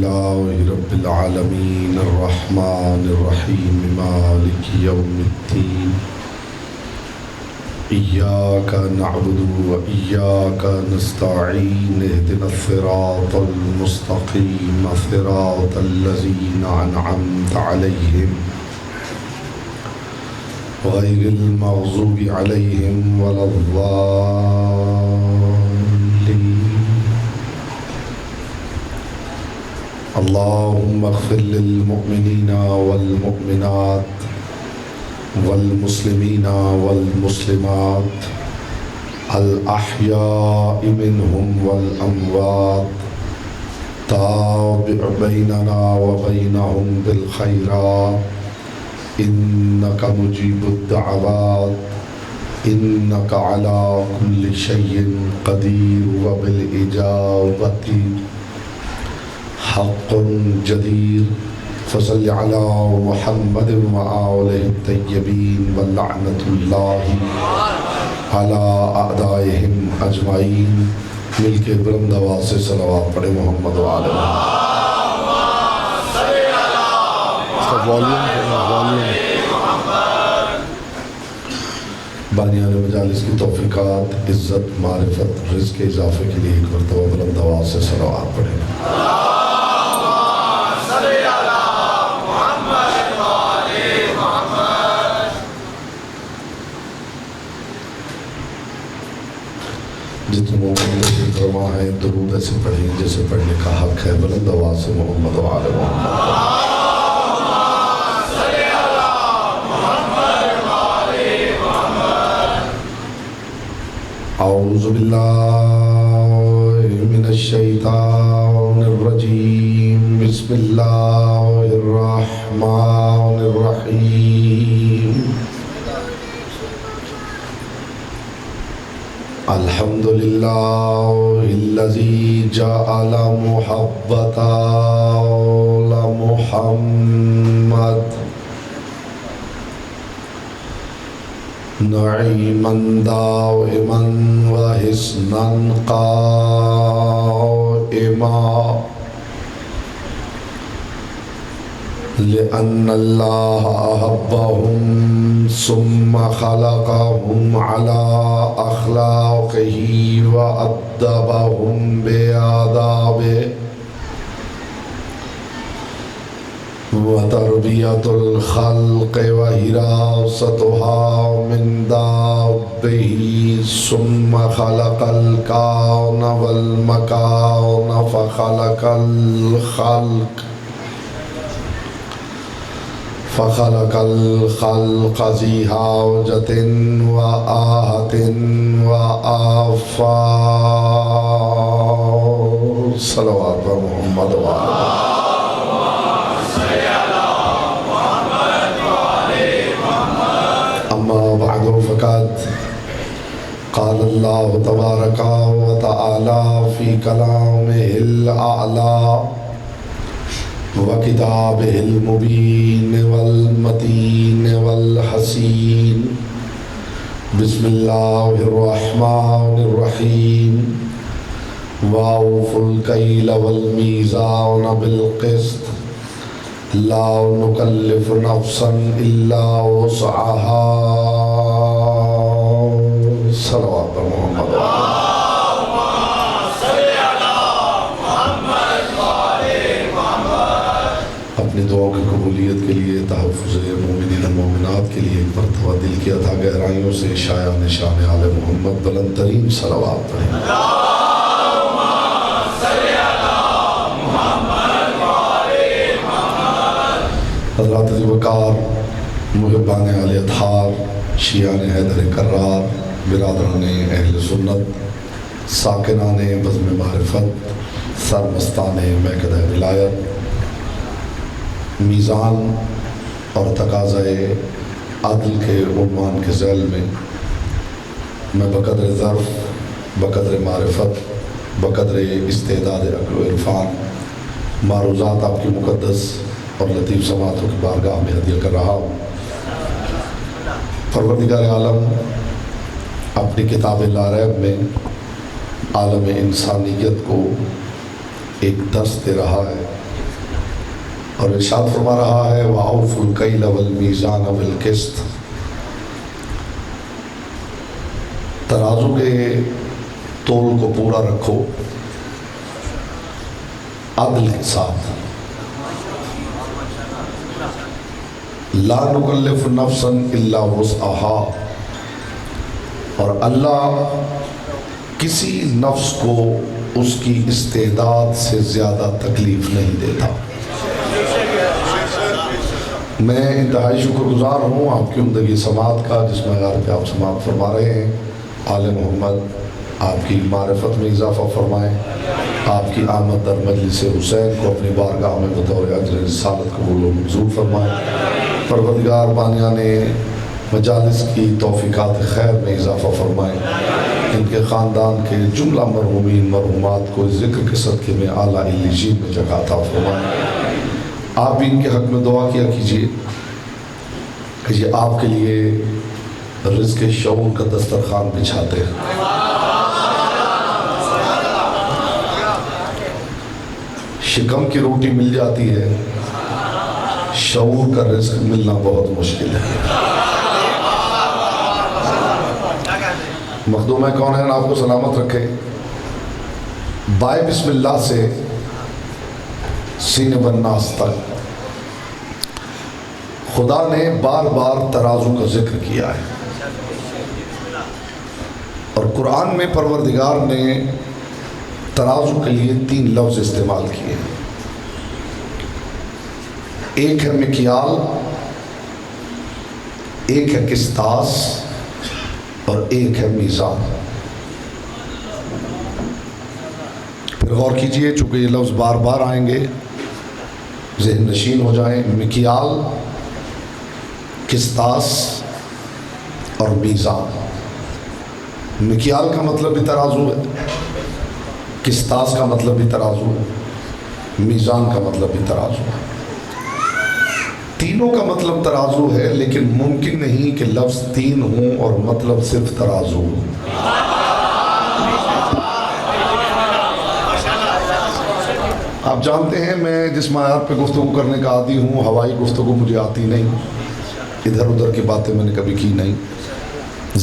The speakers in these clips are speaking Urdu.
لله رب العالمين الرحمن الرحيم مالك يوم الدين إياك نعبد وإياك نستعين اهدنا الصراط المستقيم صراط الذين أنعمت عليهم غير المغضوب عليهم ولا الضالين اللهم اغفر للمؤمنين والمؤمنات والمسلمين والمسلمات الأحياء منهم والأموات تابع بيننا وبينهم بالخيرات إنك مجيب الدعوات إنك على كل شيء قدير وبالإجابة حق جدير فصل على محمد وآله الطيبين ولعنة الله على أعدائهم أجمعين مل کے بلند آواز سے صلوات پڑھے محمد وآلہ بانیان مجالس کی توفیقات عزت معرفت رزق اضافے کے لیے ایک مرتبہ بلند آواز سے صلوات پڑھے جتنے مومن سے فرما ہے درود ایسے پڑھیں جیسے پڑھنے کا حق ہے بلند آواز سے محمد وآلہ محمد اعوذ باللہ من الشیطان الرجیم بسم اللہ الرحمن الرحیم الحمد للہ الذی جعل محبت محمد نعیما دائما وحسنا قائما لأن اللہ أحبهم ثم خلقهم على أخلاقه وأدبهم بآدابه وتربية الخلق وحراستها من دابه ثم خلق الكون والمكان فخلق الخلق ذي حاجة وآهة وآفات صلوات محمد وآلہ اما بعد فقد قال اللہ تبارک وتعالی في كلامه الأعلى وكتابه المبين والمتين والحسين بسم الله الرحمن الرحيم وأوفوا الكيل والميزان بالقسط لا نكلف نفسا إلا وسعها صلوات محمد اپنی دعاؤں کی قبولیت کے لیے تحفظ مومنین مومنات کے لیے ایک مرتبہ دل کی عطا گہرائیوں سے شایع نشان آل محمد بلند ترین صلوات پڑھیں حضرات ذی وقار محبان آل اطہار شیعان حیدر کرار برادران اہل سنت ساکنان بزم معرفت سرمستان میکدہ ولایت میزان اور تقاضۂ عدل کے عنوان کے ذیل میں بقدر ظرف بقدر معرفت بقدر استعداد عقل و عرفان معروضات آپ کی مقدس اور لطیف سماعتوں کی بارگاہ میں ہدیہ کر رہا ہوں۔ پروردگار عالم اپنی کتاب لا ریب میں عالم انسانیت کو ایک درس دے رہا ہے اور ارشاد فرما رہا ہے وَأَوْفُوا الْكَيْلَ وَالْمِيزَانَ بِالْقِسْطِ، ترازو کے تول کو پورا رکھو عدل کے ساتھ. لا نکلف نفسا الا وسعها، اور اللہ کسی نفس کو اس کی استعداد سے زیادہ تکلیف نہیں دیتا. میں انتہائی شکر گزار ہوں آپ کی عمدگی سماعت کا، جس معیار پہ آپ سماعت فرما رہے ہیں. آل محمد آپ کی معرفت میں اضافہ فرمائیں، آپ کی آمد در مجلس حسین کو اپنی بارگاہ میں بطور اجر رسالت قبول و منظور فرمائیں. پروردگار بانیان مجالس کی توفیقات خیر میں اضافہ فرمائیں. ان کے خاندان کے جملہ مرحومین مرحومات کو ذکر کے صدقے میں اعلیٰ علیین میں جگہ عطا فرمائیں. آپ بھی ان کے حق میں دعا کیا کیجیے کہ یہ آپ کے لیے رزق شعور کا دسترخوان بچھاتے ہیں. شکم کی روٹی مل جاتی ہے، شعور کا رزق ملنا بہت مشکل ہے. مخدوم کونین آپ کو سلامت رکھے. بائے بسم اللہ سے سینے بالناس تک خدا نے بار بار ترازو کا ذکر کیا ہے، اور قرآن میں پروردگار نے ترازو کے لیے 3 لفظ استعمال کیے. ایک ہے مکیال، ایک ہے قسطاس، اور ایک ہے میزان. پھر غور کیجئے، چونکہ یہ لفظ بار بار آئیں گے، ذہن نشین ہو جائیں. مکیال، قسطاس اور میزان. مکیال کا مطلب بھی ترازو ہے، قسطاس کا مطلب بھی ترازو ہے، میزان کا مطلب بھی ترازو ہے. تینوں کا مطلب ترازو ہے، لیکن ممکن نہیں کہ لفظ 3 ہوں اور مطلب صرف ترازو ہو. آپ جانتے ہیں میں جس معیار پہ گفتگو کرنے کا عادی ہوں، ہوائی گفتگو مجھے آتی نہیں، ادھر ادھر کی باتیں میں نے کبھی کی نہیں،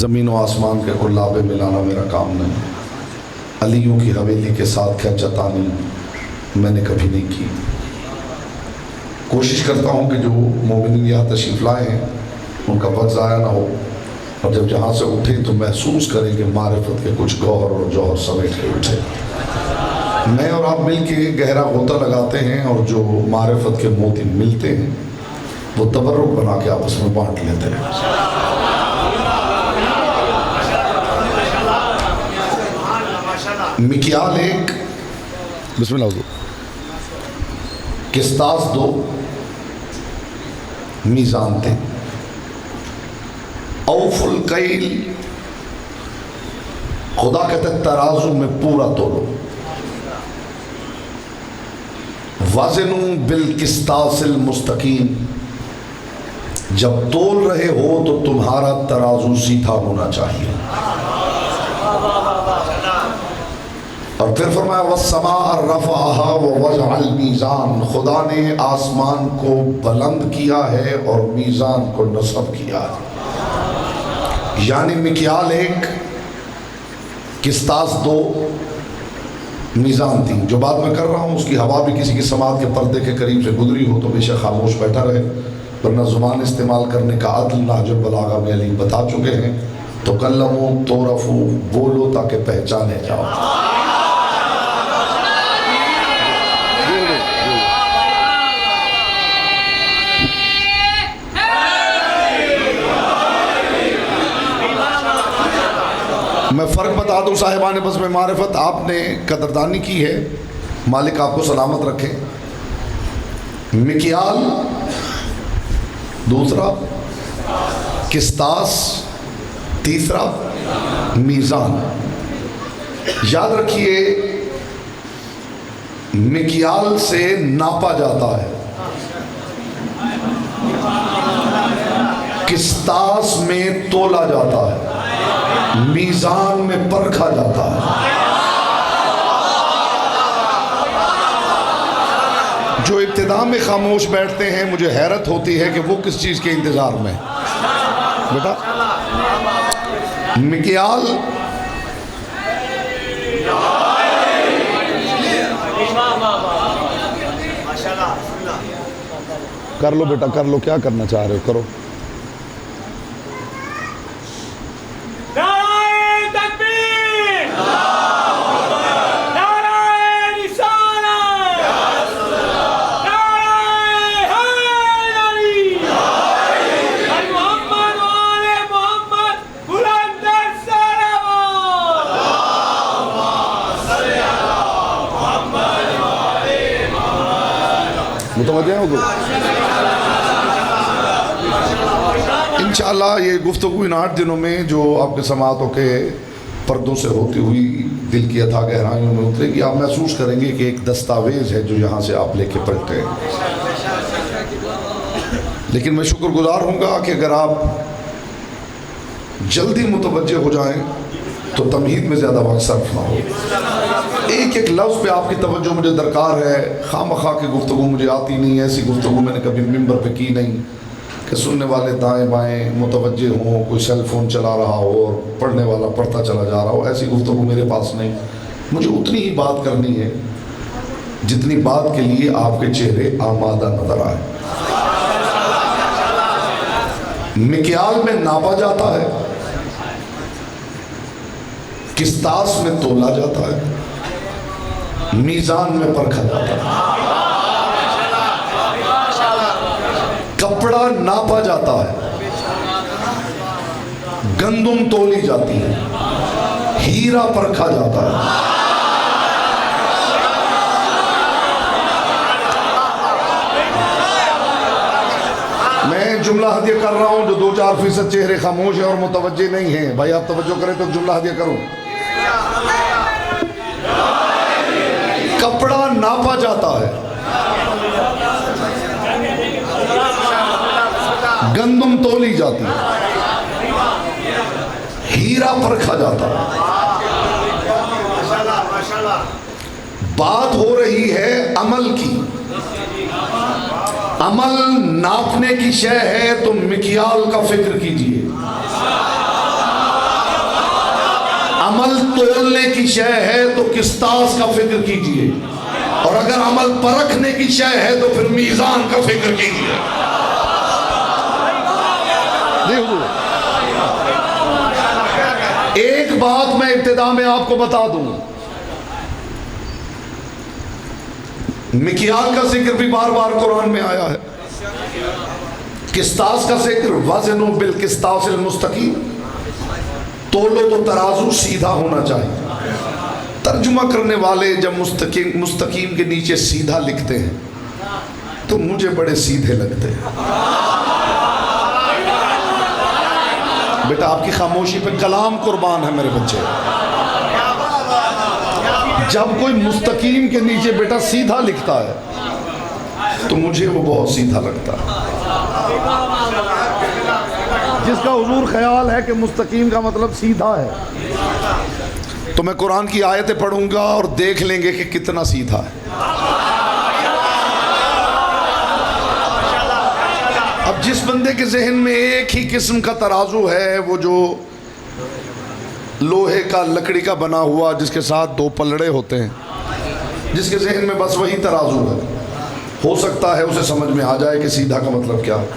زمین و آسمان کے قلابے ملانا میرا کام نہیں، علیوں کی حویلی کے ساتھ کھینچتانی میں نے کبھی نہیں کی. کوشش کرتا ہوں کہ جو مومنین یہاں تشریف لائے ہیں ان کا وقت ضائع نہ ہو، اور جب جہاں سے اٹھیں تو محسوس کریں کہ معرفت کے کچھ گوہر اور جوہر سمیٹ کے اٹھے. میں اور آپ مل کے گہرا غوطہ لگاتے ہیں، اور جو معرفت کے موتی ملتے ہیں وہ تبرک بنا کے آپس میں بانٹ لیتے ہیں. مکیال 1، بسم اللہ حضور، قسطاس 2، میزان 3. اوف الکیل، خدا کہتا ہے ترازو میں پورا تولو. وزنوا بالقسطاس المستقیم، جب تول رہے ہو تو تمہارا ترازو سیدھا ہونا چاہیے. اور پھر فرمایا وَالسَّمَاءَ رَفَعَهَا وَوَضَعَ الْمِيزَانَ، خدا نے آسمان کو بلند کیا ہے اور میزان کو نصب کیا ہے. یعنی مکیال 1، قسطاس 2، میزان 3. جو بات میں کر رہا ہوں اس کی ہوا بھی کسی کی سماعت کے پردے کے قریب سے گزری ہو تو بے شک خاموش بیٹھا رہے، ورنہ زبان استعمال کرنے کا عدل نہج البلاغہ میں علی بتا چکے ہیں. تو کلمو تورفو، بولو تاکہ پہچانے جاؤ. میں فرق بتا دوں صاحبان بزم معرفت، آپ نے قدردانی کی ہے، مالک آپ کو سلامت رکھے. مکیال دوسرا، قسطاس تیسرا، میزان. یاد رکھیے مکیال سے ناپا جاتا ہے، قسطاس میں تولا جاتا ہے، میزان میں پرکھا جاتا ہے. جو ابتدا میں خاموش بیٹھتے ہیں مجھے حیرت ہوتی ہے کہ وہ کس چیز کے انتظار میں. بیٹا مکیال کر لو بیٹا کر لو, کیا کرنا چاہ رہے ہو کرو. متوجہ ہو گئے انشاءاللہ. یہ گفتگو ان 8 دنوں میں جو آپ کے سماعتوں کے پردوں سے ہوتی ہوئی دل کی اتھا گہرائیوں میں اترے گی, آپ محسوس کریں گے کہ ایک دستاویز ہے جو یہاں سے آپ لے کے پلٹے ہیں. لیکن میں شکر گزار ہوں گا کہ اگر آپ جلدی متوجہ ہو جائیں تو تمہید میں زیادہ وقت صرف نہ ہو. ایک ایک لفظ پہ آپ کی توجہ مجھے درکار ہے. خواہ مخواہ کی گفتگو مجھے آتی نہیں ہے, ایسی گفتگو میں نے کبھی ممبر پہ کی نہیں کہ سننے والے دائیں بائیں متوجہ ہوں, کوئی سیل فون چلا رہا ہو اور پڑھنے والا پڑھتا چلا جا رہا ہو. ایسی گفتگو میرے پاس نہیں. مجھے اتنی ہی بات کرنی ہے جتنی بات کے لیے آپ کے چہرے آمادہ نظر آئے. مکیال میں ناپا جاتا ہے, قسطاس میں تولا جاتا ہے, میزان میں پرکھا جاتا ہے. کپڑا ناپا جاتا ہے, گندم تولی جاتی ہے, ہیرا پرکھا جاتا ہے. میں جملہ ہدیہ کر رہا ہوں جو 2-4% چہرے خاموش ہیں اور متوجہ نہیں ہیں. بھائی آپ توجہ کریں تو جملہ ہدیہ کروں. کپڑا ناپا جاتا ہے, گندم تولی جاتی ہے, ہیرا پرکھا جاتا ہے. بات ہو رہی ہے عمل کی. عمل ناپنے کی شے ہے تو مکیال کا فکر کیجئے. عمل تولنے کی شے ہے تو قسطاس کا فکر کیجئے. اور اگر عمل پرکھنے کی شے ہے تو پھر میزان کا فکر کیجئے. ایک بات میں ابتدا میں آپ کو بتا دوں, مکیال کا ذکر بھی بار بار قرآن میں آیا ہے. قسطاس کا ذکر وزنوا بالقسطاس المستقیم, تولو تو ترازو سیدھا ہونا چاہیے. ترجمہ کرنے والے جب مستقیم کے نیچے سیدھا لکھتے ہیں تو مجھے بڑے سیدھے لگتے ہیں. بیٹا آپ کی خاموشی پہ کلام قربان ہے میرے بچے. جب کوئی مستقیم کے نیچے بیٹا سیدھا لکھتا ہے تو مجھے وہ بہت سیدھا لگتا ہے. جس کا حضور خیال ہے کہ مستقیم کا مطلب سیدھا ہے, تو میں قرآن کی آیتیں پڑھوں گا اور دیکھ لیں گے کہ کتنا سیدھا ہے. اب جس بندے کے ذہن میں ایک ہی قسم کا ترازو ہے, وہ جو لوہے کا لکڑی کا بنا ہوا جس کے ساتھ 2 پلڑے ہوتے ہیں, جس کے ذہن میں بس وہی ترازو ہے, ہو سکتا ہے اسے سمجھ میں آ جائے کہ سیدھا کا مطلب کیا ہے.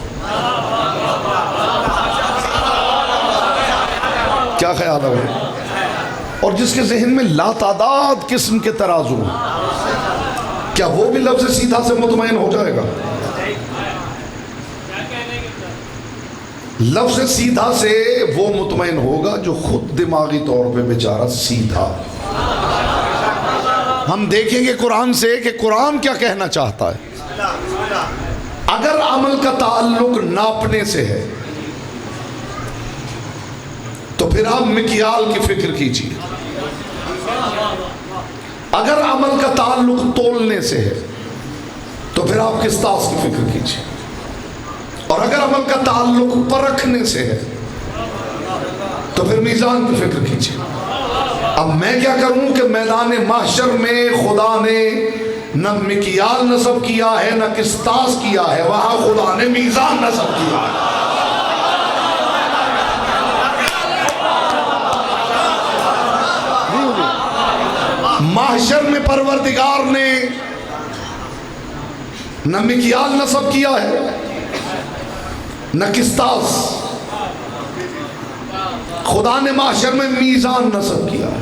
کیا خیال ہے؟ اور جس کے ذہن میں لاتعداد قسم کے ترازو ہیں, کیا وہ بھی لفظ سیدھا سے مطمئن ہو جائے گا؟ لفظ سیدھا سے وہ مطمئن ہوگا جو خود دماغی طور پہ بیچارہ سیدھا. ہم دیکھیں گے قرآن سے کہ قرآن کیا کہنا چاہتا ہے. اگر عمل کا تعلق ناپنے سے ہے تو پھر آپ مکیال کی فکر کیجیے. اگر عمل کا تعلق تولنے سے ہے تو پھر آپ قسطاس کی فکر کیجیے. اور اگر عمل کا تعلق پرکھنے سے ہے تو پھر میزان کی فکر کیجیے. اب میں کیا کروں کہ میدان محشر میں خدا نے نہ مکیال نصب کیا ہے نہ قسطاس کیا ہے، وہاں خدا نے میزان نصب کیا ہے۔ محشر میں پروردگار نے نہ مکیال نصب کیا ہے نہ قسطاس، خدا نے محشر میں میزان نصب کیا ہے۔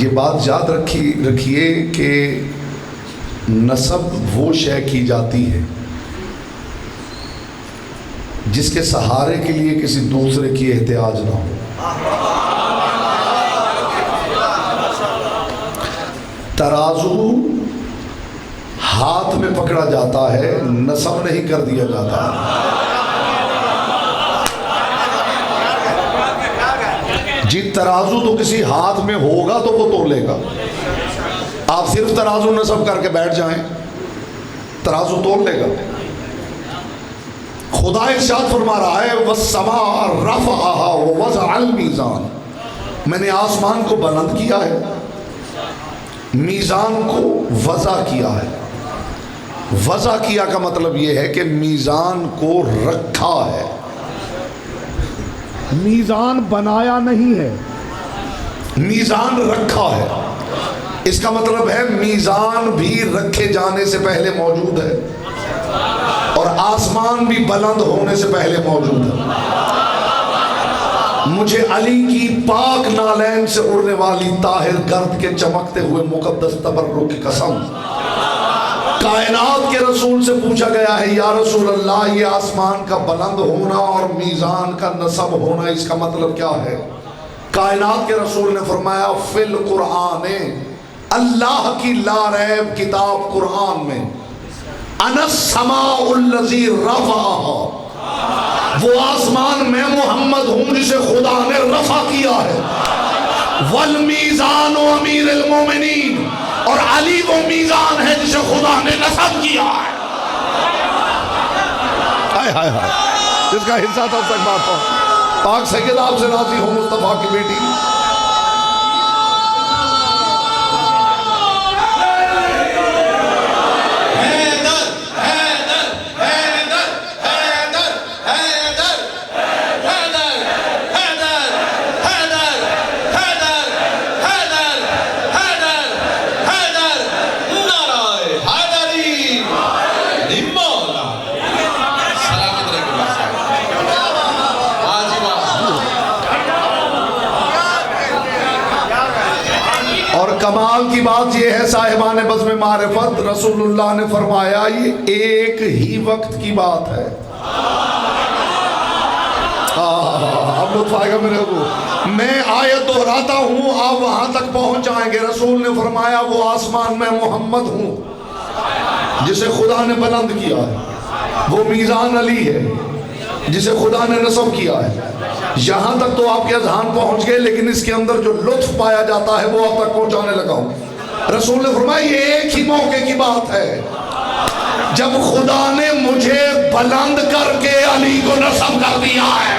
یہ بات یاد رکھیے کہ نسب وہ شے کی جاتی ہے جس کے سہارے کے لیے کسی دوسرے کی احتیاج نہ ہو۔ ترازو ہاتھ میں پکڑا جاتا ہے، نسب نہیں کر دیا جاتا۔ جی ترازو تو کسی ہاتھ میں ہوگا تو وہ تولے گا، آپ صرف ترازو نصب کر کے بیٹھ جائیں ترازو تول لے گا۔ خدا ارشاد فرما رہا ہے وَالسَّمَاءَ رَفَعَهَا وَوَضَعَ الْمِيزَانَ، میں نے آسمان کو بلند کیا ہے، میزان کو وضع کیا ہے۔ وضع کیا کا مطلب یہ ہے کہ میزان کو رکھا ہے، میزان بنایا نہیں ہے، میزان رکھا ہے۔ اس کا مطلب ہے میزان بھی رکھے جانے سے پہلے موجود ہے اور آسمان بھی بلند ہونے سے پہلے موجود ہے۔ مجھے علی کی پاک نالین سے اڑنے والی طاہر گرد کے چمکتے ہوئے مقدس تبرک کی قسم، کائنات کے رسول سے پوچھا گیا ہے یا رسول اللہ یہ آسمان کا بلند ہونا اور میزان کا نصب ہونا اس کا مطلب کیا ہے؟ کائنات کے رسول نے فرمایا فی القرآن، اللہ کی لا ریب کتاب قرآن میں، انا السماء الذی رفعها، وہ آسمان میں محمد ہوں جسے خدا نے رفع کیا ہے، والمیزان امیر المومنین، اور علی وہ میزان ہے جسے خدا نے نصب کیا ہے۔ ہائے ہائے ہائے، جس کا حصہ تب تک بات ہو۔ پاک سید آپ سے راضی ہو مصطفیٰ کی بیٹی۔ کمال کی بات یہ ہے صاحبان بزم معرفت، رسول اللہ نے فرمایا یہ ایک ہی وقت کی بات ہے۔ اب لطف آئے گا میرے کو، میں آیت دہراتا ہوں آپ وہاں تک پہنچ جائیں گے۔ رسول نے فرمایا وہ آسمان میں محمد ہوں جسے خدا نے بلند کیا ہے، وہ میزان علی ہے جسے خدا نے نصب کیا ہے۔ یہاں تک تو آپ کے اذہان پہنچ گئے، لیکن اس کے اندر جو لطف پایا جاتا ہے وہ آپ تک پہنچانے لگا ہوں۔ رسول نے فرمایا یہ ایک ہی موقع کی بات ہے جب خدا نے مجھے بلند کر کے علی کو نصب کر دیا ہے۔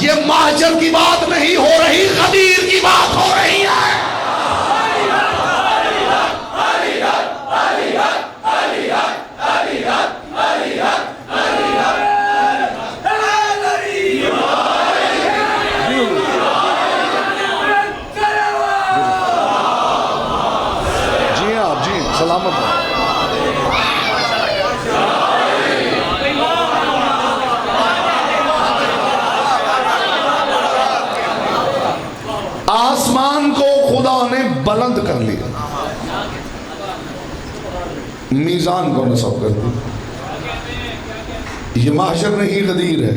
یہ محشر کی بات نہیں ہو رہی، غدیر کی بات ہو رہی ہے۔ سلامت آسمان کو خدا نے بلند کر لیا، میزان کو نصب کر دیا۔ یہ محشر نہیں غدیر ہے۔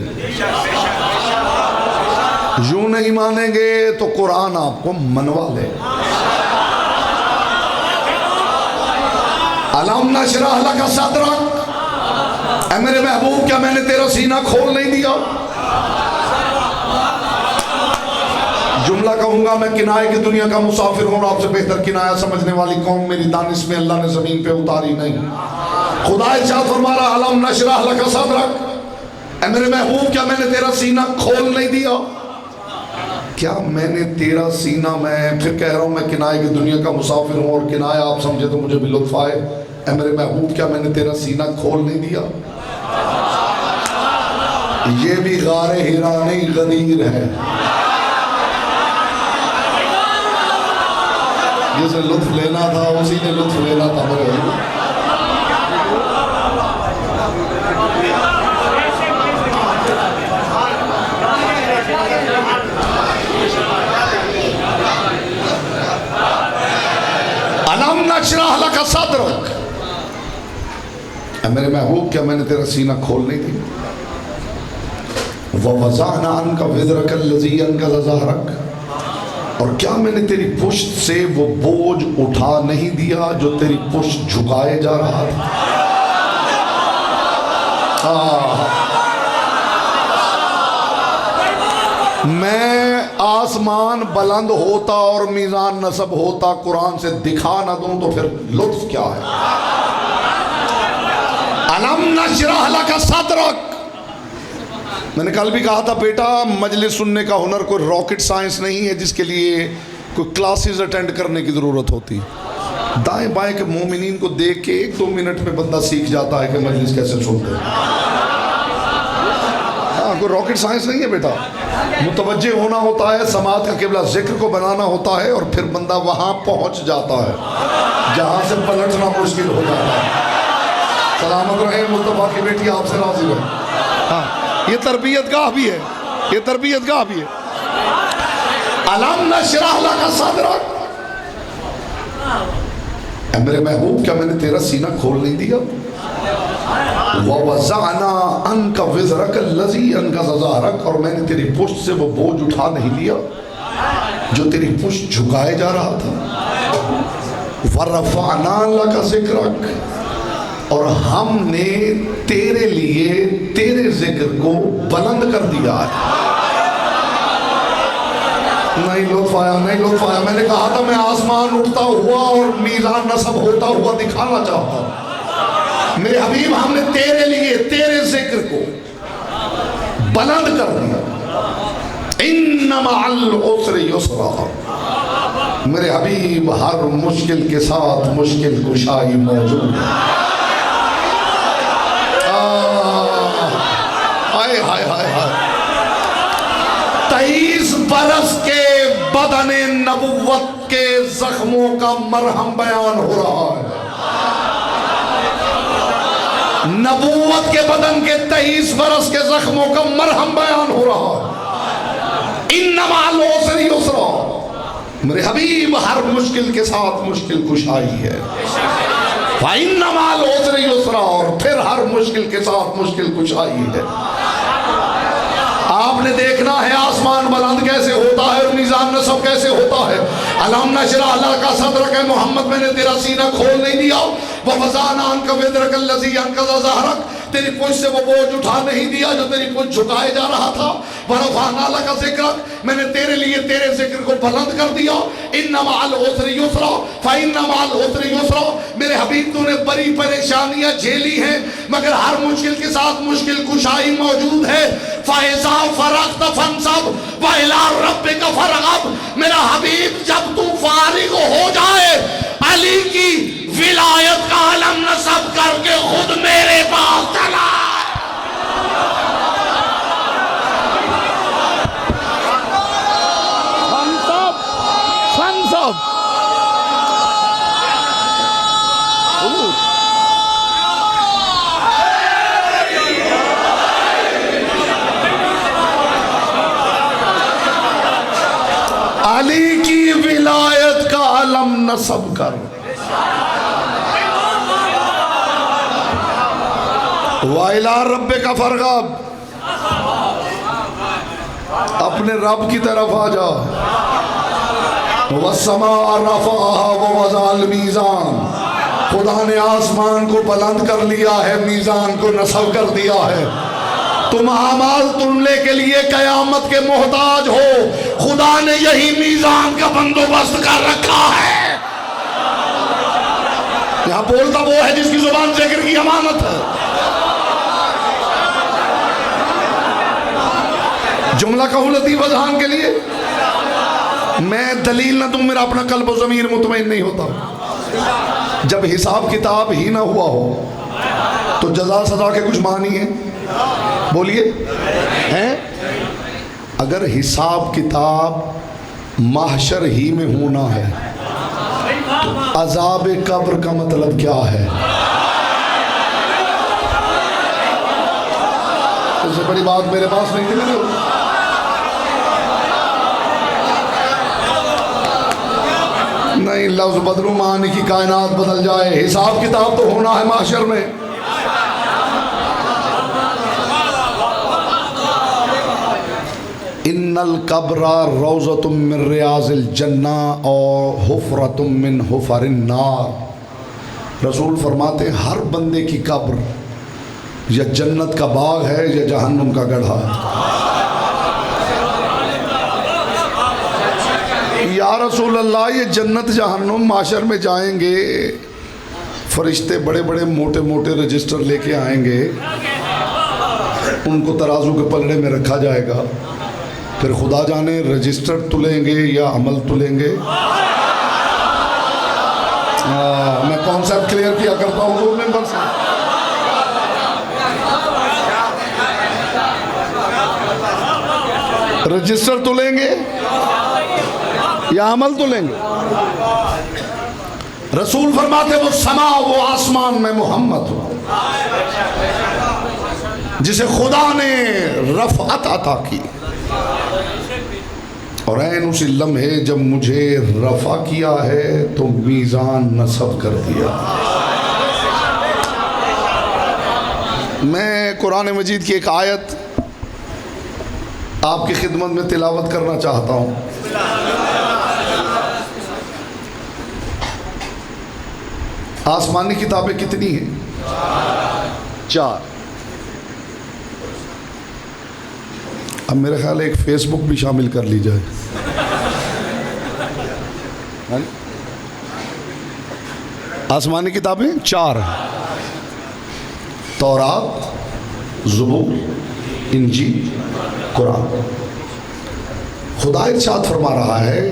یوں نہیں مانیں گے تو قرآن آپ کو منوا لے۔ الم نشرح لک صدرک، اے میرے محبوب کیا میں نے تیرا سینہ کھول نہیں دیا؟ جملہ کہوں گا میں کنائے کی دنیا کا مسافر ہوں، آپ سے بہتر کنایہ سمجھنے والی قوم میری دانش میں اللہ نے زمین پہ اتاری نہیں۔ خدا ارشاد فرما رہا الم نشرح لک صدرک، اے میرے محبوب کیا میں نے تیرا سینہ کھول نہیں دیا؟ کیا میں نے تیرا سینہ، میں پھر کہہ رہا ہوں میں کنائے کی دنیا کا مسافر ہوں اور کنایہ آپ سمجھے تو مجھے بھی لطف آئے، اے میرے محبوب کیا میں نے تیرا سینہ کھول نہیں دیا؟ یہ بھی غار ہرا نہیں غدیر ہے، جسے لطف لینا تھا اسی نے لطف لینا تھا میرے حضور۔ أَلَمْ نَشْرَحْ لَكَ صَدْرَكَ، اے میرے محبوب کیا میں نے تیرا سینہ کھول نہیں دیا؟ وَوَضَعْنَا عَنْكَ وِزْرَكَ الَّذِي أَنْقَضَ ظَهْرَكَ، اور کیا میں نے تیری پشت سے وہ بوجھ اٹھا نہیں دیا جو تیری پشت جھکائے جا رہا تھا؟ میں آسمان بلند ہوتا اور میزان نصب ہوتا قرآن سے دکھا نہ دوں تو پھر لطف کیا ہے؟ أَلَمْ نَشْرَحْ لَكَ صَدْرَكَ، میں نے کل بھی کہا تھا بیٹا مجلس سننے کا ہنر کوئی راکٹ سائنس نہیں ہے جس کے لیے کوئی کلاسز اٹینڈ کرنے کی ضرورت ہوتی۔ دائیں بائیں کے مومنین کو دیکھ کے 1-2 منٹ میں بندہ سیکھ جاتا ہے کہ مجلس کیسے سنتے ہیں۔ ہاں کوئی راکٹ سائنس نہیں ہے بیٹا، متوجہ ہونا ہوتا ہے، سماعت کا قبلہ ذکر کو بنانا ہوتا ہے اور پھر بندہ وہاں پہنچ جاتا ہے جہاں سے پلٹنا مشکل ہو جاتا ہے۔ سلامت رہے مصطفیٰ کی بیٹی آپ سے راضی ہے۔ ہاں یہ تربیت گاہ بھی ہے، یہ تربیت گاہ بھی ہے۔ أَلَمْ نَشْرَحْ لَكَ صَدْرَكَ، اے میرے محبوب کیا میں نے تیرا سینہ کھول نہیں دیا؟ وَوَضَعْنَا عَنْكَ وِزْرَكَ الَّذِي أَنْقَضَ ظَهْرَكَ، اور میں نے تیری پشت سے وہ بوجھ اٹھا نہیں لیا جو تیری پشت جھکائے جا رہا تھا۔ وَرَفَعْنَا لَكَ ذِكْرَكَ، اور ہم نے تیرے لیے تیرے ذکر کو بلند کر دیا ہے۔ نہیں لطف آیا، نہیں لطف آیا، میں نے کہا تھا میں آسمان اٹھتا ہوا اور میزان نصب ہوتا ہوا دکھانا چاہتا ہوں۔ میرے حبیب ہم نے تیرے لیے تیرے ذکر کو بلند کر دیا۔ اِنَّ مَعَ الْعُسْرِ يُسْرًا، میرے حبیب ہر مشکل کے ساتھ مشکل کشائی موجود ہے۔ ہائے ہائے ہائے ہائے، 23 برس کے بدن نبوت کے زخموں کا مرہم بیان ہو رہا ہے۔ نبوت کے بدن کے 23 برس کے زخموں کا مرہم بیان ہو رہا ہے۔ اِنَّ مَعَ الْعُسْرِ يُسْرًا، میرے حبیب ہر مشکل کے ساتھ مشکل کشائی ہے۔ فَإِنَّ مَعَ الْعُسْرِ يُسْرًا، اور پھر ہر مشکل کے ساتھ مشکل کشائی ہے۔ آپ نے دیکھنا ہے آسمان بلند کیسے ہوتا ہے اور میزان نصب کیسے ہوتا ہے۔ أَلَمْ نَشْرَحْ لَكَ صَدْرَكَ، محمد میں نے تیرا سینہ کھول نہیں دیا۔ وَوَضَعْنَا عَنْكَ وِزْرَكَ الَّذِي أَنْقَضَ ظَهْرَكَ، تیری پشت سے وہ بوجھ اٹھا نہیں دیا جو تیری پشت جھکائے جا رہا تھا۔ وَرَفَعْنَا لَكَ ذِكْرَكَ، میں نے تیرے لیے تیرے ذکر کو بلند کر دیا۔ إِنَّ مَعَ الْعُسْرِ يُسْرًا فَإِنَّ مَعَ الْعُسْرِ يُسْرًا، میرے حبیب تو نے بڑی پریشانیاں جھیلی ہیں مگر ہر مشکل کے ساتھ مشکل کشائی موجود ہے۔ فَإِذَا فَرَغْتَ فَانْصَبْ وَإِلَىٰ رَبِّكَ فَارْغَب، میرا حبیب جب تو فارغ ہو جائے علی کی ولایت کا علم نصب کر کے خود میرے پاس چلا۔ فانصب علی کی ولایت کا علم نصب کر۔ وَإِلَىٰ رَبِّكَ فَارْغَب، اپنے رب کی طرف آ جا۔ وَالسَّمَاءَ رَفَعَهَا وَوَضَعَ الْمِيزَانَ، خدا نے آسمان کو بلند کر لیا ہے، میزان کو نصب کر دیا ہے۔ تم اعمال تلنے کے لیے قیامت کے محتاج ہو، خدا نے یہی میزان کا بندوبست کر رکھا ہے۔ یہاں بولتا وہ ہے جس کی زبان ذکر کی امانت ہے۔ جملہ کہوں لطیف اذہان کے لیے، میں دلیل نہ دوں، میرا اپنا قلب و ضمیر مطمئن نہیں ہوتا۔ جب حساب کتاب ہی نہ ہوا ہو تو جزا سزا کے کچھ معنی ہیں؟ بولیے ہیں؟ اگر حساب کتاب محشر ہی میں ہونا ہے تو عذاب قبر کا مطلب کیا ہے؟ اس سے بڑی بات میرے پاس نہیں تھی۔ نہیں، لفظ بدلو معنی کی کائنات بدل جائے۔ حساب کتاب تو ہونا ہے محشر میں۔ ان القبر روضۃ من ریاض الجنہ اور حفرۃ من حفر النار۔ رسول فرماتے ہیں ہر بندے کی قبر یا جنت کا باغ ہے یا جہنم کا گڑھا ہے۔ یا رسول اللہ، یہ جنت جہنم معاشر میں جائیں گے، فرشتے بڑے بڑے موٹے موٹے رجسٹر لے کے آئیں گے، ان کو ترازو کے پلڑے میں رکھا جائے گا، پھر خدا جانے رجسٹر تلیں گے یا عمل تلیں گے۔ میں کانسیپٹ کلیئر کیا کرتا ہوں دو ممبر سے۔ رجسٹر تلیں گے یا عمل تلیں گے؟ رسول فرماتے وہ سما، وہ آسمان میں محمد ہو جسے خدا نے رفعت عطا کی، اور عین اسی لمحے جب مجھے رفع کیا ہے تو میزان نصب کر دیا۔ میں قرآن مجید کی ایک آیت آپ کی خدمت میں تلاوت کرنا چاہتا ہوں۔ آسمانی کتابیں کتنی ہیں؟ 4۔ اب میرے خیال ہے ایک فیس بک بھی شامل کر لی جائے۔ آسمانی کتابیں 4 ہیں، تورات، زبور، انجیل، قرآن۔ خدا ارشاد فرما رہا ہے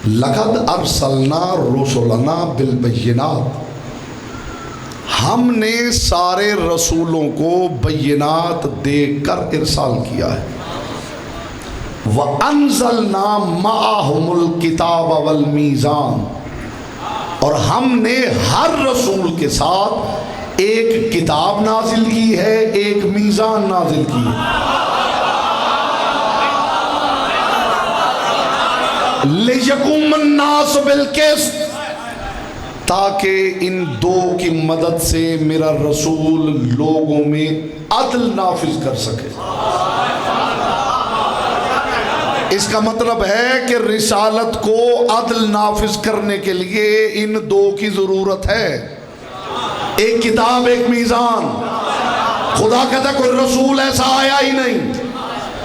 لقد ارسلنا رسلنا بالبینات، ہم نے سارے رسولوں کو بینات دے کر ارسال کیا ہے۔ وَأَنزَلْنَا مَعَهُمُ الْكِتَابَ وَالْمِيزَانَ، اور ہم نے ہر رسول کے ساتھ ایک کتاب نازل کی ہے، ایک میزان نازل کی ہے۔ لِيَقُومَ النَّاسُ بِالْقِسْطِ، تاکہ ان دو کی مدد سے میرا رسول لوگوں میں عدل نافذ کر سکے۔ اس کا مطلب ہے کہ رسالت کو عدل نافذ کرنے کے لیے ان دو کی ضرورت ہے، ایک کتاب، ایک میزان۔ خدا کہتا ہے کوئی رسول ایسا آیا ہی نہیں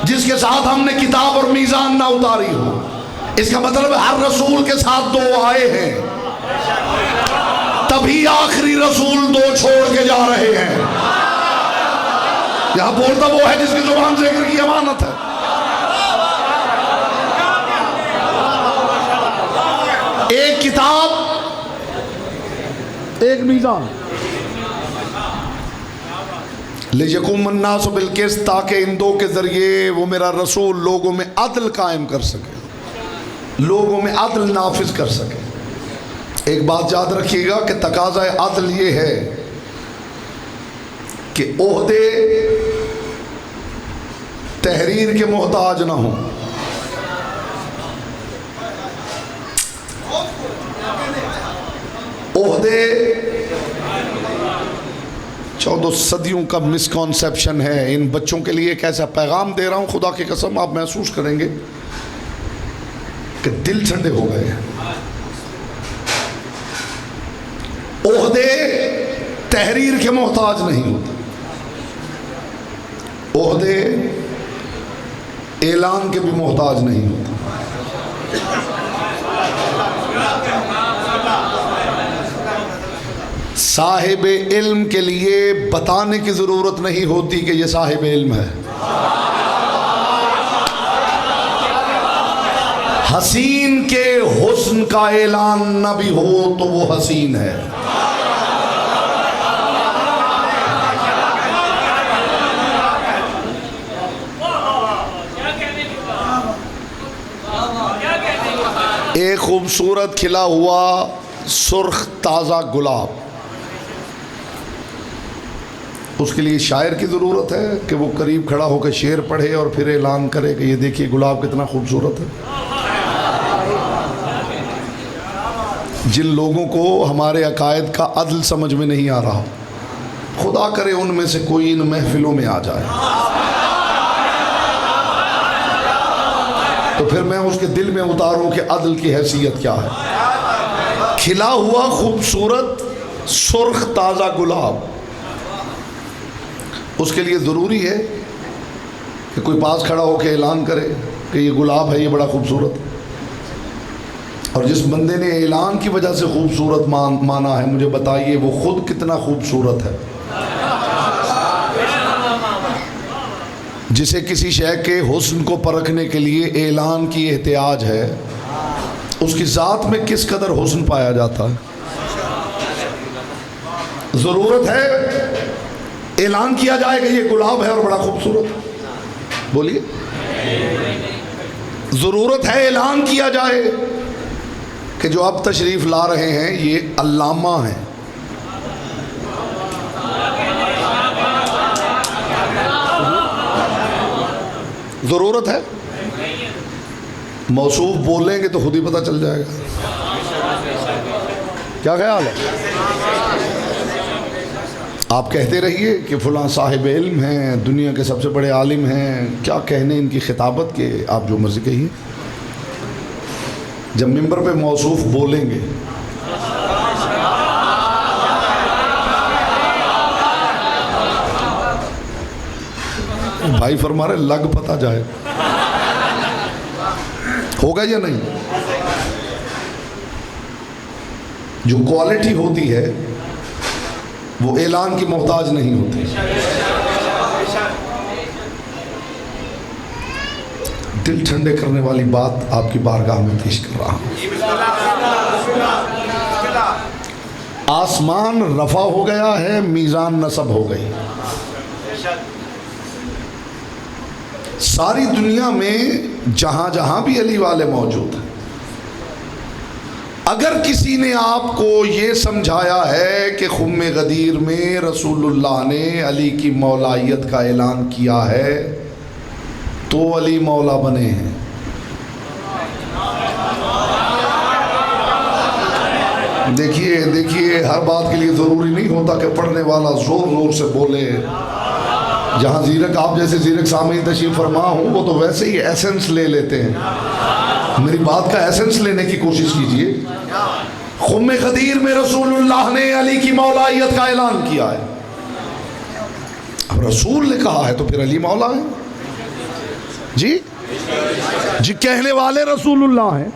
جس کے ساتھ ہم نے کتاب اور میزان نہ اتاری ہو۔ اس کا مطلب ہر رسول کے ساتھ 2 آئے ہیں، تبھی آخری رسول 2 چھوڑ کے جا رہے ہیں۔ یہاں بولتا وہ ہے جس کی زبان ذکر کی امانت ہے۔ ایک کتاب، ایک میزان۔ لِيَقُومَ النَّاسُ بِالْقِسْطِ، تاکہ ان 2 کے ذریعے وہ میرا رسول لوگوں میں عدل قائم کر سکے، لوگوں میں عدل نافذ کر سکے۔ ایک بات یاد رکھیے گا کہ تقاضۂ عدل یہ ہے کہ عہدے تحریر کے محتاج نہ ہوں۔ عہدے 14 صدیوں کا مسکانسیپشن ہے۔ ان بچوں کے لیے ایک ایسا پیغام دے رہا ہوں، خدا کی قسم آپ محسوس کریں گے کہ دل ٹھنڈے ہو گئے ہیں۔ عہدے تحریر کے محتاج نہیں ہوتے، عہدے اعلان کے بھی محتاج نہیں ہوتے۔ صاحب علم کے لیے بتانے کی ضرورت نہیں ہوتی کہ یہ صاحب علم ہے۔ حسین کے حسن کا اعلان نہ بھی ہو تو وہ حسین ہے. ایک خوبصورت کھلا ہوا سرخ تازہ گلاب، اس کے لیے شاعر کی ضرورت ہے کہ وہ قریب کھڑا ہو کے شعر پڑھے اور پھر اعلان کرے کہ یہ دیکھیے گلاب کتنا خوبصورت ہے. جن لوگوں کو ہمارے عقائد کا عدل سمجھ میں نہیں آ رہا، خدا کرے ان میں سے کوئی ان محفلوں میں آ جائے تو پھر میں اس کے دل میں اتاروں کہ عدل کی حیثیت کیا ہے. کھلا ہوا خوبصورت سرخ تازہ گلاب، اس کے لیے ضروری ہے کہ کوئی پاس کھڑا ہو کے اعلان کرے کہ یہ گلاب ہے، یہ بڑا خوبصورت ہے. اور جس بندے نے اعلان کی وجہ سے خوبصورت مانا ہے، مجھے بتائیے وہ خود کتنا خوبصورت ہے. جسے کسی شے کے حسن کو پرکھنے کے لیے اعلان کی احتیاج ہے، اس کی ذات میں کس قدر حسن پایا جاتا ہے. ضرورت ہے اعلان کیا جائے کہ یہ گلاب ہے اور بڑا خوبصورت. بولیے، ضرورت ہے اعلان کیا جائے کہ جو اب تشریف لا رہے ہیں یہ علامہ ہیں. ضرورت ہے، موصوف بولیں گے تو خود ہی پتہ چل جائے گا. کیا خیال ہے؟ آپ کہتے رہیے کہ فلاں صاحب علم ہیں، دنیا کے سب سے بڑے عالم ہیں، کیا کہنے ان کی خطابت کے، آپ جو مرضی کہیے. جب منبر پہ موصوف بولیں گے بھائی فرما رہے لگ پتہ جائے ہوگا یا نہیں. جو کوالٹی ہوتی ہے وہ اعلان کی محتاج نہیں ہوتی. دل ٹھنڈے کرنے والی بات آپ کی بارگاہ میں پیش کر رہا ہوں. آسمان رفع ہو گیا ہے، میزان نصب ہو گئی. ساری دنیا میں جہاں جہاں بھی علی والے موجود ہیں، اگر کسی نے آپ کو یہ سمجھایا ہے کہ خم غدیر میں رسول اللہ نے علی کی مولائیت کا اعلان کیا ہے تو علی مولا بنے ہیں. دیکھیے ہر بات کے لیے ضروری نہیں ہوتا کہ پڑھنے والا زور زور سے بولے. جہاں زیرک آپ جیسے زیرک سامعین تشریف فرما ہوں وہ تو ویسے ہی ایسنس لے لیتے ہیں. میری بات کا ایسنس لینے کی کوشش کیجئے. خم غدیر میں رسول اللہ نے علی کی مولائیت کا اعلان کیا ہے. اب رسول نے کہا ہے تو پھر علی مولا ہے. جی کہنے والے رسول اللہ ہیں.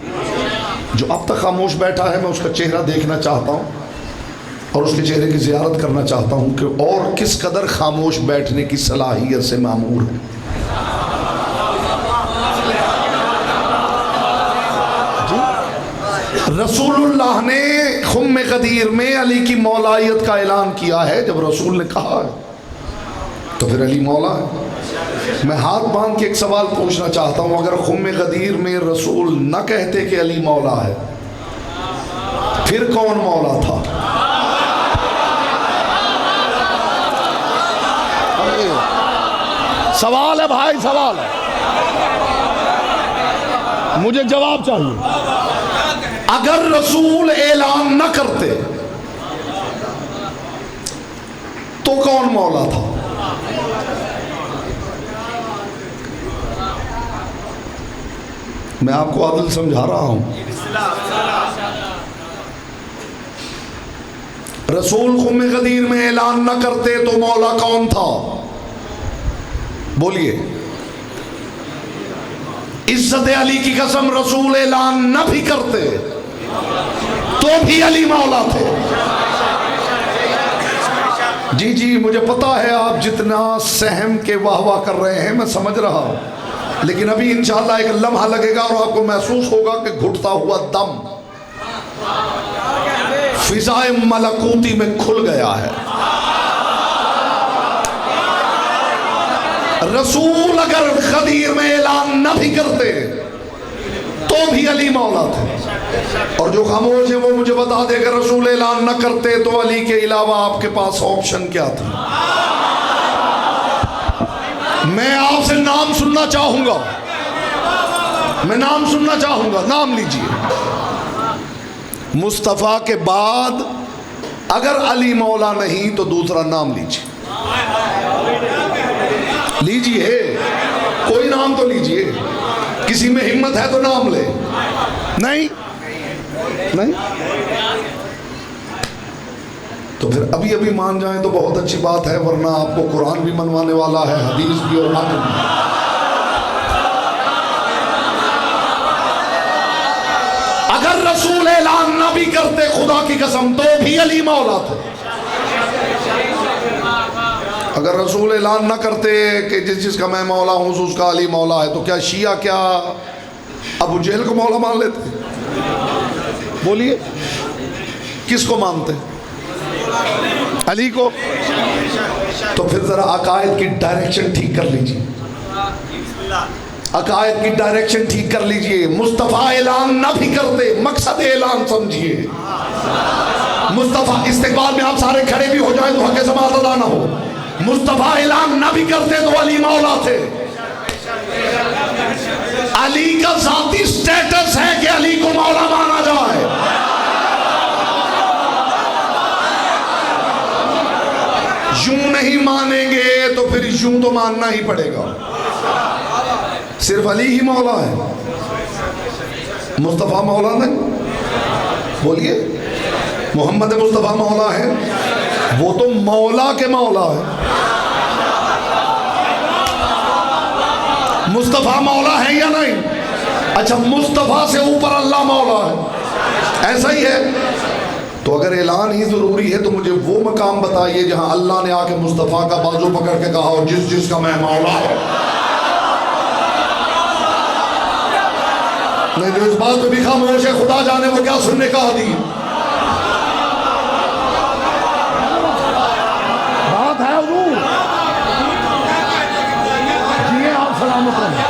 جو اب تک خاموش بیٹھا ہے میں اس کا چہرہ دیکھنا چاہتا ہوں اور اس کے چہرے کی زیارت کرنا چاہتا ہوں کہ اور کس قدر خاموش بیٹھنے کی صلاحیت سے معمور ہے. رسول اللہ نے خم غدیر میں علی کی مولائیت کا اعلان کیا ہے. جب رسول نے کہا ہے تو پھر علی مولا ہے. میں ہاتھ باندھ کے ایک سوال پوچھنا چاہتا ہوں، اگر خم غدیر میں رسول نہ کہتے کہ علی مولا ہے پھر کون مولا تھا؟ سوال ہے بھائی، سوال ہے، مجھے جواب چاہیے. اگر رسول اعلان نہ کرتے تو کون مولا تھا؟ میں آپ کو عدل سمجھا رہا ہوں. رسول خم غدیر میں اعلان نہ کرتے تو مولا کون تھا؟ بولیے. عزت علی کی قسم رسول اعلان نہ بھی کرتے تو بھی علی مولا تھے. جی مجھے پتا ہے آپ جتنا سہم کے واہ واہ کر رہے ہیں میں سمجھ رہا ہوں، لیکن ابھی انشاءاللہ ایک لمحہ لگے گا اور آپ کو محسوس ہوگا کہ گھٹتا ہوا دم فضائے ملکوتی میں کھل گیا ہے. رسول اگر غدیر میں اعلان نہ بھی کرتے تو بھی علی مولا تھے. اور جو خاموش ہے وہ مجھے بتا دے کہ رسول اعلان نہ کرتے تو علی کے علاوہ آپ کے پاس آپشن کیا تھا؟ میں آپ سے نام سننا چاہوں گا. میں نام سننا چاہوں گا. نام لیجئے. مصطفیٰ کے بعد اگر علی مولا نہیں تو دوسرا نام لیجئے. لیجئے کوئی نام تو لیجئے. کسی میں ہمت ہے تو نام لے. نہیں نہیں تو پھر ابھی ابھی مان جائیں تو بہت اچھی بات ہے، ورنہ آپ کو قرآن بھی منوانے والا ہے، حدیث بھی اور نقل بھی. اگر رسول اعلان نہ بھی کرتے خدا کی قسم تو بھی علی مولا تھے. اگر رسول اعلان نہ کرتے کہ جس کا میں مولا ہوں اس کا علی مولا ہے تو کیا شیعہ کیا ابو جہل کو مولا مان لیتے؟ بولیے کس کو مانتے؟ علی کو. تو پھر ذرا عقائد کی ڈائریکشن ٹھیک کر لیجئے. عقائد کی ڈائریکشن ٹھیک کر لیجئے. مصطفیٰ اعلان نہ بھی کرتے مقصد اعلان سمجھیے. مصطفیٰ استقبال میں آپ سارے کھڑے بھی ہو جائیں تو حق سماعت ادا نہ ہو. مصطفیٰ اعلان نہ بھی کرتے تو علی مولا تھے. علی کا ذاتی سٹیٹس ہے کہ علی کو مولا مانا جائے. یوں نہیں مانیں گے تو پھر یوں تو ماننا ہی پڑے گا. صرف علی ہی مولا ہے، مصطفیٰ مولا نہیں. بولیے محمد مصطفیٰ مولا ہے؟ وہ تو مولا کے مولا ہے. مصطفیٰ مولا ہے یا نہیں؟ اچھا مصطفیٰ سے اوپر اللہ مولا ہے، ایسا ہی ہے. تو اگر اعلان ہی ضروری ہے تو مجھے وہ مقام بتائیے جہاں اللہ نے آ کے مصطفیٰ کا بازو پکڑ کے کہا ہو جس کا میں مولا ہے. نہیں تو اس بات پہ بھی خاموش ہے. خدا جانے وہ کیا سننے کا عادی بات ہے حضور. جی آپ سلامت رہیں.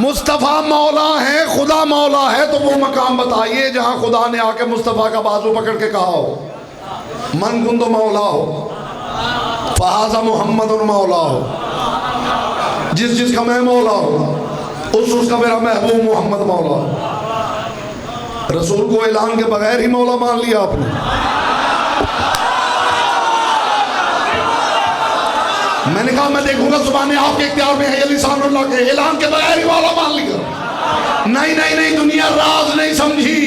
مصطفیٰ مولا ہے، خدا مولا ہے، تو وہ مقام بتائیے جہاں خدا نے آ کے مصطفیٰ کا بازو پکڑ کے کہا ہو من کنت مولا ہو فہذا محمد مولا ہو. جس کا میں مولا ہوں اس کا میرا محبوب محمد مولا ہو. رسول کو اعلان کے بغیر ہی مولا مان لیا آپ نے. میں نے کہا میں دیکھوں گا زبانیں آپ کے اختیار میں ہے لسان اللہ کے، اعلان کے بغیر ہی مولا مان لیا. نہیں دنیا راز نہیں سمجھی.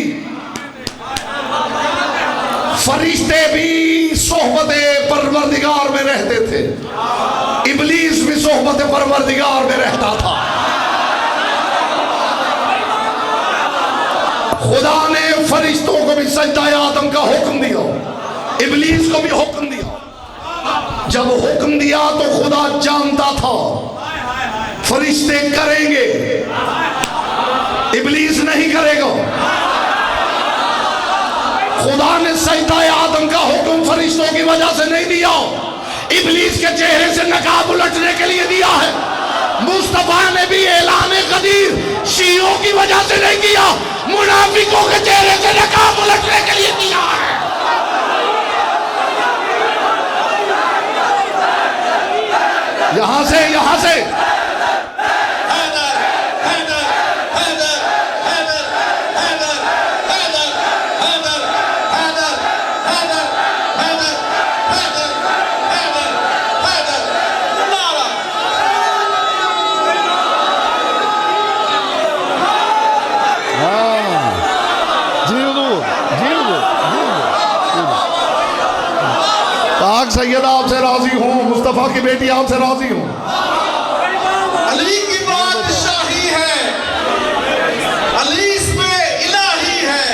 فرشتے بھی صحبت پروردگار میں رہتے تھے، ابلیس بھی صحبت پروردگار میں رہتا تھا. خدا نے فرشتوں کو بھی سجدہ آدم کا حکم دیا، ابلیس کو بھی حکم دیا. جب حکم دیا تو خدا جانتا تھا فرشتے کریں گے، ابلیس نہیں کرے گا. خدا نے سجدہ آدم کا حکم فرشتوں کی وجہ سے نہیں دیا، ابلیس کے چہرے سے نقاب الٹنے کے لیے دیا ہے. مصطفیٰ نے بھی اعلان غدیر شیعوں کی وجہ سے نہیں کیا، منافقوں کے چہرے سے نقاب الٹنے کے لیے دیا ہے. یہاں سے سید آپ سے راضی ہوں، مصطفیٰ کی بیٹی آپ سے راضی ہوں. علی کی بادشاہی ہے، علی اس میں الہی ہے.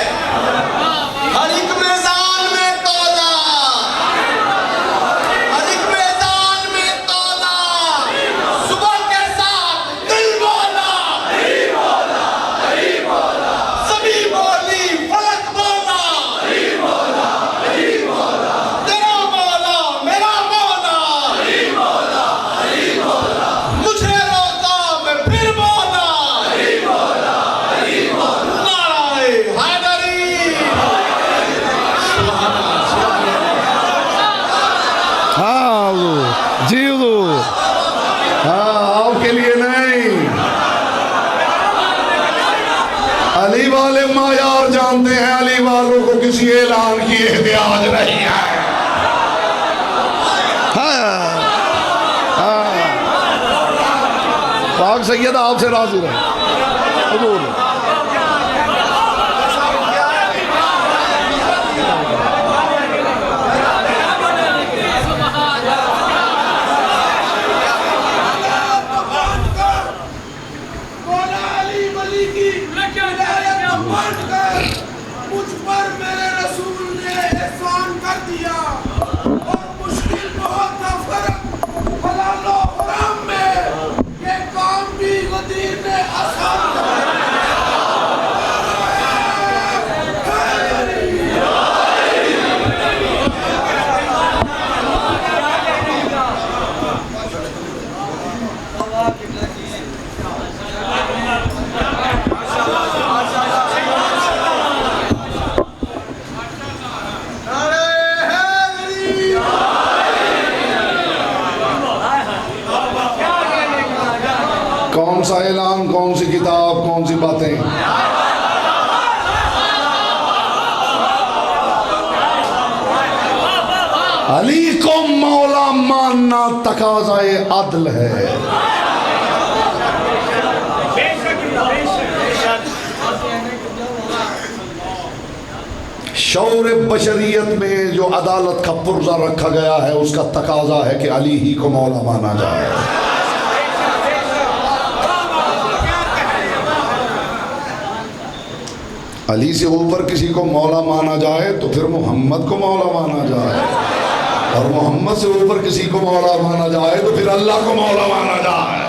جانتے ہیں علی والوں کو کسی اعلان کی احتیاج نہیں ہے. پاک سید آپ سے راضی رہے حضور. مجھ پر میرے رسول نے احسان کر دیا اور مشکل بہت تھا فرق حلال و حرام میں یہ کام بھی غدیر نے آسان کر کون سا اعلان، کون سی کتاب، کون سی باتیں؟ علی کو مولا ماننا تقاضائے عدل ہے. شعور بشریت میں جو عدالت کا پرزہ رکھا گیا ہے اس کا تقاضا ہے کہ علی ہی کو مولا مانا جائے. علی سے اوپر کسی کو مولا مانا جائے تو پھر محمد کو مولا مانا جائے، اور محمد سے اوپر کسی کو مولا مانا جائے تو پھر اللہ کو مولا مانا جائے.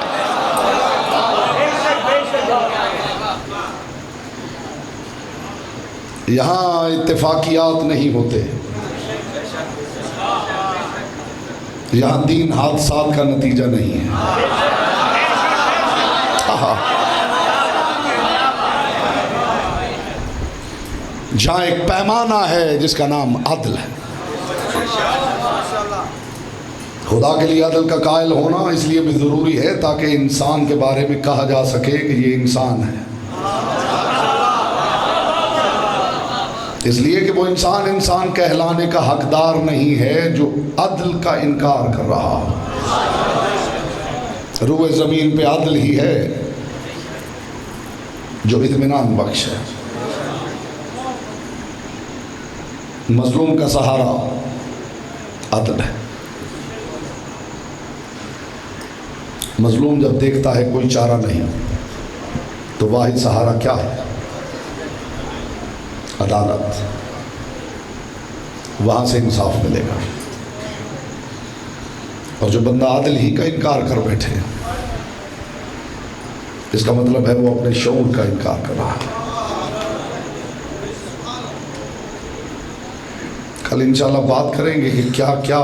یہاں اتفاقیات نہیں ہوتے، یہاں دین حادثات کا نتیجہ نہیں ہے. جہاں ایک پیمانہ ہے جس کا نام عدل ہے. خدا کے لیے عدل کا قائل ہونا اس لیے بھی ضروری ہے تاکہ انسان کے بارے میں کہا جا سکے کہ یہ انسان ہے. اس لیے کہ وہ انسان کہلانے کا حقدار نہیں ہے جو عدل کا انکار کر رہا. روح زمین پہ عدل ہی ہے جو اطمینان بخش ہے. مظلوم کا سہارا عدل ہے. مظلوم جب دیکھتا ہے کوئی چارہ نہیں تو واحد سہارا کیا ہے؟ عدالت. وہاں سے انصاف ملے گا. اور جو بندہ عدل ہی کا انکار کر بیٹھے اس کا مطلب ہے وہ اپنے شعور کا انکار کر رہا ہے. کل انشاءاللہ بات کریں گے کہ کیا کیا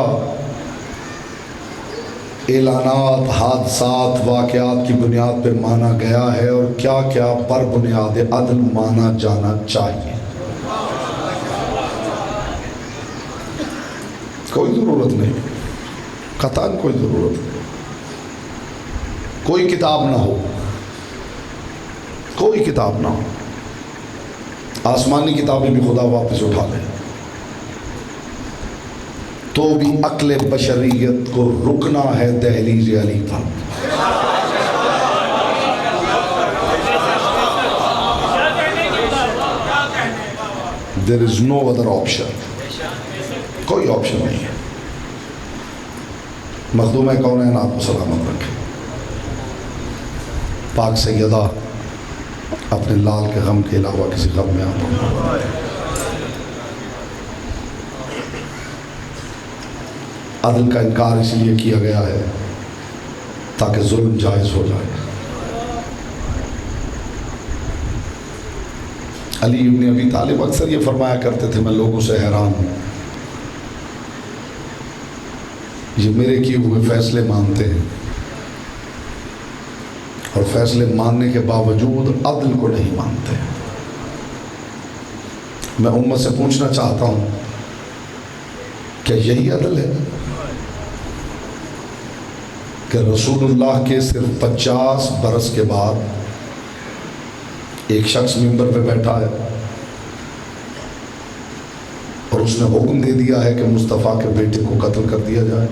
اعلانات، حادثات، واقعات کی بنیاد پہ مانا گیا ہے اور کیا کیا پر بنیاد عدل مانا جانا چاہیے. کوئی ضرورت نہیں، قطعاً کوئی ضرورت نہیں. کوئی کتاب نہ ہو، کوئی کتاب نہ ہو. آسمانی کتابیں بھی خدا واپس اٹھا لے تو بھی عقل بشریت کو رکنا ہے دہلیز علی پر. There is no other option. کوئی آپشن نہیں ہے. مخدوم کونین آپ کو سلامت رکھے. پاک سیدہ اپنے لال کے غم کے علاوہ کسی غم میں آپ کو عدل کا انکار اس لیے کیا گیا ہے تاکہ ظلم جائز ہو جائے. علی ابن ابی طالب اکثر یہ فرمایا کرتے تھے میں لوگوں سے حیران ہوں، یہ میرے کیے ہوئے فیصلے مانتے ہیں اور فیصلے ماننے کے باوجود عدل کو نہیں مانتے. میں امت سے پوچھنا چاہتا ہوں کیا یہی عدل ہے کہ رسول اللہ کے صرف 50 برس کے بعد ایک شخص منبر پہ بیٹھا ہے اور اس نے حکم دے دیا ہے کہ مصطفیٰ کے بیٹے کو قتل کر دیا جائے،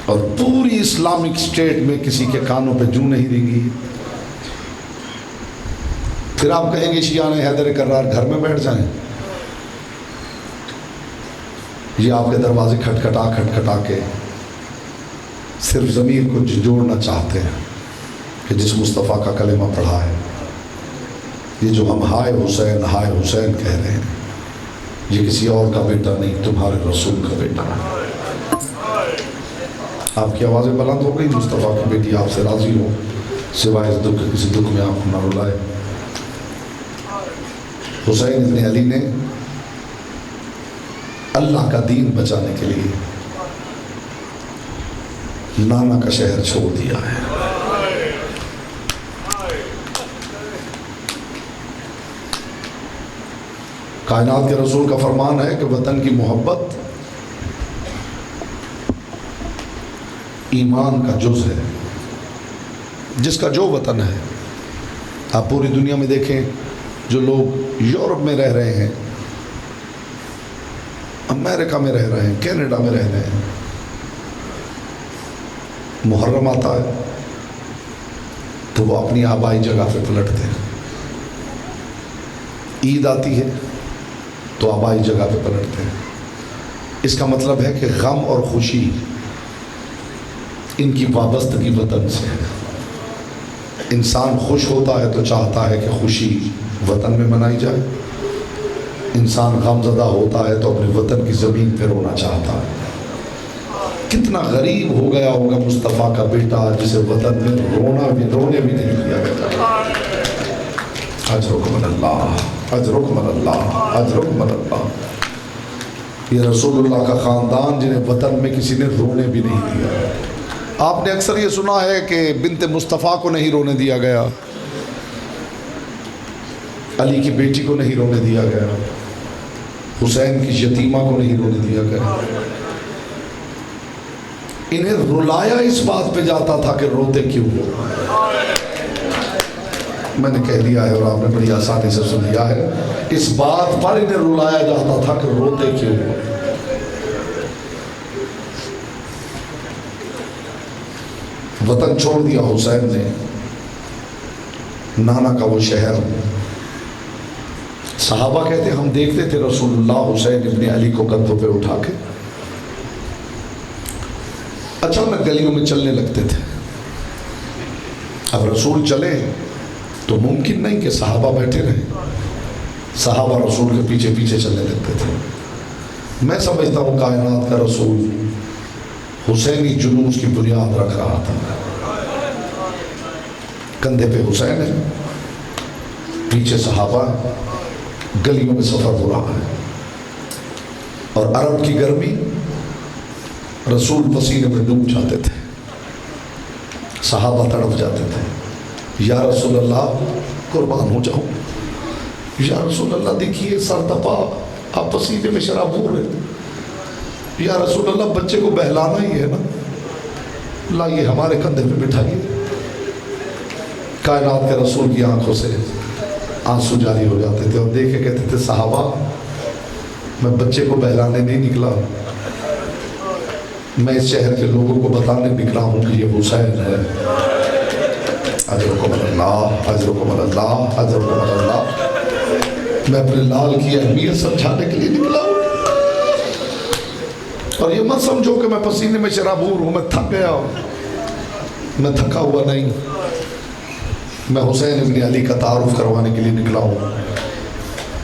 اور پوری اسلامک اسٹیٹ میں کسی کے کانوں پہ جوں نہیں ریں گی۔ پھر آپ کہیں گے شیعہ نے حیدر کرار گھر میں بیٹھ جائیں، یہ آپ کے دروازے کھٹکھٹا کے صرف ضمیر کو جوڑنا چاہتے ہیں کہ جس مصطفیٰ کا کلمہ پڑھا ہے، یہ جو ہم ہائے حسین کہہ رہے ہیں، یہ کسی اور کا بیٹا نہیں، تمہارے رسول کا بیٹا ہے۔ آپ کی آوازیں بلند ہو گئی، مصطفیٰ کی بیٹی آپ سے راضی ہو، سوائے اس دکھ کسی دکھ میں آپ کو نہ رلائے۔ حسین ابن علی نے اللہ کا دین بچانے کے لیے نانا کا شہر چھوڑ دیا ہے۔ کائنات کے رسول کا فرمان ہے کہ وطن کی محبت ایمان کا جز ہے، جس کا جو وطن ہے۔ آپ پوری دنیا میں دیکھیں، جو لوگ یورپ میں رہ رہے ہیں، امریکہ میں رہ رہے ہیں، کینیڈا میں رہ رہے ہیں، محرم آتا ہے تو وہ اپنی آبائی جگہ پہ پلٹتے ہیں، عید آتی ہے تو آبائی جگہ پہ پلٹتے ہیں۔ اس کا مطلب ہے کہ غم اور خوشی ان کی وابستگی وطن سے ہے۔ انسان خوش ہوتا ہے تو چاہتا ہے کہ خوشی وطن میں منائی جائے، انسان غم زدہ ہوتا ہے تو اپنے وطن کی زمین پہ رونا چاہتا ہے۔ کتنا غریب ہو گیا ہوگا مصطفیٰ کا بیٹا جسے وطن میں رونے بھی نہیں دیا گیا۔ اجرکم اللہ، اجرکم اللہ، اجرکم اللہ۔ یہ رسول اللہ کا خاندان جنہیں وطن میں کسی نے رونے بھی نہیں دیا۔ آپ نے اکثر یہ سنا ہے کہ بنت مصطفیٰ کو نہیں رونے دیا گیا، علی کی بیٹی کو نہیں رونے دیا گیا، حسین کی یتیمہ کو نہیں رونے دیا گیا۔ انہیں رلایا اس بات پہ جاتا تھا کہ روتے کیوں ہو۔ میں نے کہہ دیا ہے اور آپ نے بڑی آسانی سے سن لیا ہے، اس بات پر انہیں رلایا جاتا تھا کہ روتے کیوں ہو۔ وطن چھوڑ دیا حسین نے، نانا کا وہ شہر۔ صحابہ کہتے ہم دیکھتے تھے رسول اللہ حسین ابن علی کو کندھوں پہ اٹھا کے اچانک گلیوں میں چلنے لگتے تھے۔ اب رسول چلے تو ممکن نہیں کہ صحابہ بیٹھے رہے، صحابہ رسول کے پیچھے پیچھے چلنے لگتے تھے۔ میں سمجھتا ہوں کائنات کا رسول حسینی جلوس کی بنیاد رکھ رہا تھا۔ کندھے پہ حسین ہے، پیچھے صحابہ، گلیوں میں سفر ہو رہا ہے، اور عرب کی گرمی، رسول پسینے میں ڈوب جاتے تھے، صحابہ تڑپ جاتے تھے۔ یا رسول اللہ قربان ہو جاؤں، یا رسول اللہ دیکھیے سر دپا، آپ پسینے میں شرابور ہیں، یا رسول اللہ بچے کو بہلانا ہی ہے نا، لائیے ہمارے کندھے پہ بٹھائیے۔ کائنات کے رسول کی آنکھوں سے آنسو جاری ہو جاتے تھے اور دیکھے کہتے تھے صحابہ میں بچے کو بہلانے نہیں نکلا، میں اس شہر کے لوگوں کو بتانے نکلا ہوں کہ یہ حسین ہے۔ اجرکم اللہ، اجرکم اللہ، اجرکم اللہ۔ میں اپنے لال کی اہمیت سمجھانے کے لیے نکلا ہوں، اور یہ مت سمجھو کہ میں پسینے میں شرابور ہوں، میں تھک گیا ہوں، میں تھکا ہوا نہیں، میں حسین ابن علی کا تعارف کروانے کے لیے نکلا ہوں۔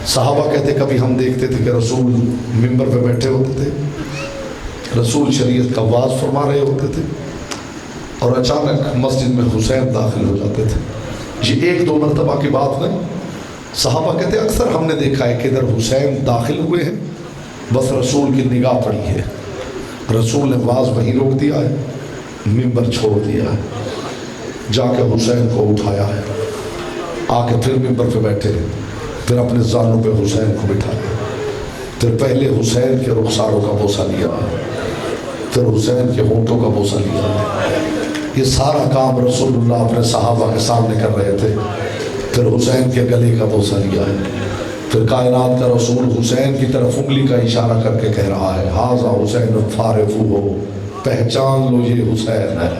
صحابہ کہتے کبھی ہم دیکھتے تھے کہ رسول ممبر پہ بیٹھے ہوتے تھے، رسول شریعت کا واعظ فرما رہے ہوتے تھے، اور اچانک مسجد میں حسین داخل ہو جاتے تھے۔ یہ ایک دو مرتبہ کی بات نہیں، صحابہ کہتے اکثر ہم نے دیکھا ہے کہ ادھر حسین داخل ہوئے ہیں، بس رسول کی نگاہ پڑی ہے، رسول نے واعظ وہیں روک دیا ہے، ممبر چھوڑ دیا ہے، جا کے حسین کو اٹھایا ہے، آ کے پھر ممبر پہ بیٹھے، پھر اپنے زانوں پہ حسین کو بٹھایا، پھر پہلے حسین کے رخساروں کا بوسہ لیا، پھر حسین کے ہونٹوں کا بوسہ لیا۔ یہ سارا کام رسول اللہ اپنے صحابہ کے سامنے کر رہے تھے۔ پھر حسین کے گلے کا بوسہ لیا ہے، پھر کائنات کا رسول حسین کی طرف انگلی کا اشارہ کر کے کہہ رہا ہے ھذا حسین فارفو ہو، پہچان لو یہ حسین ہے۔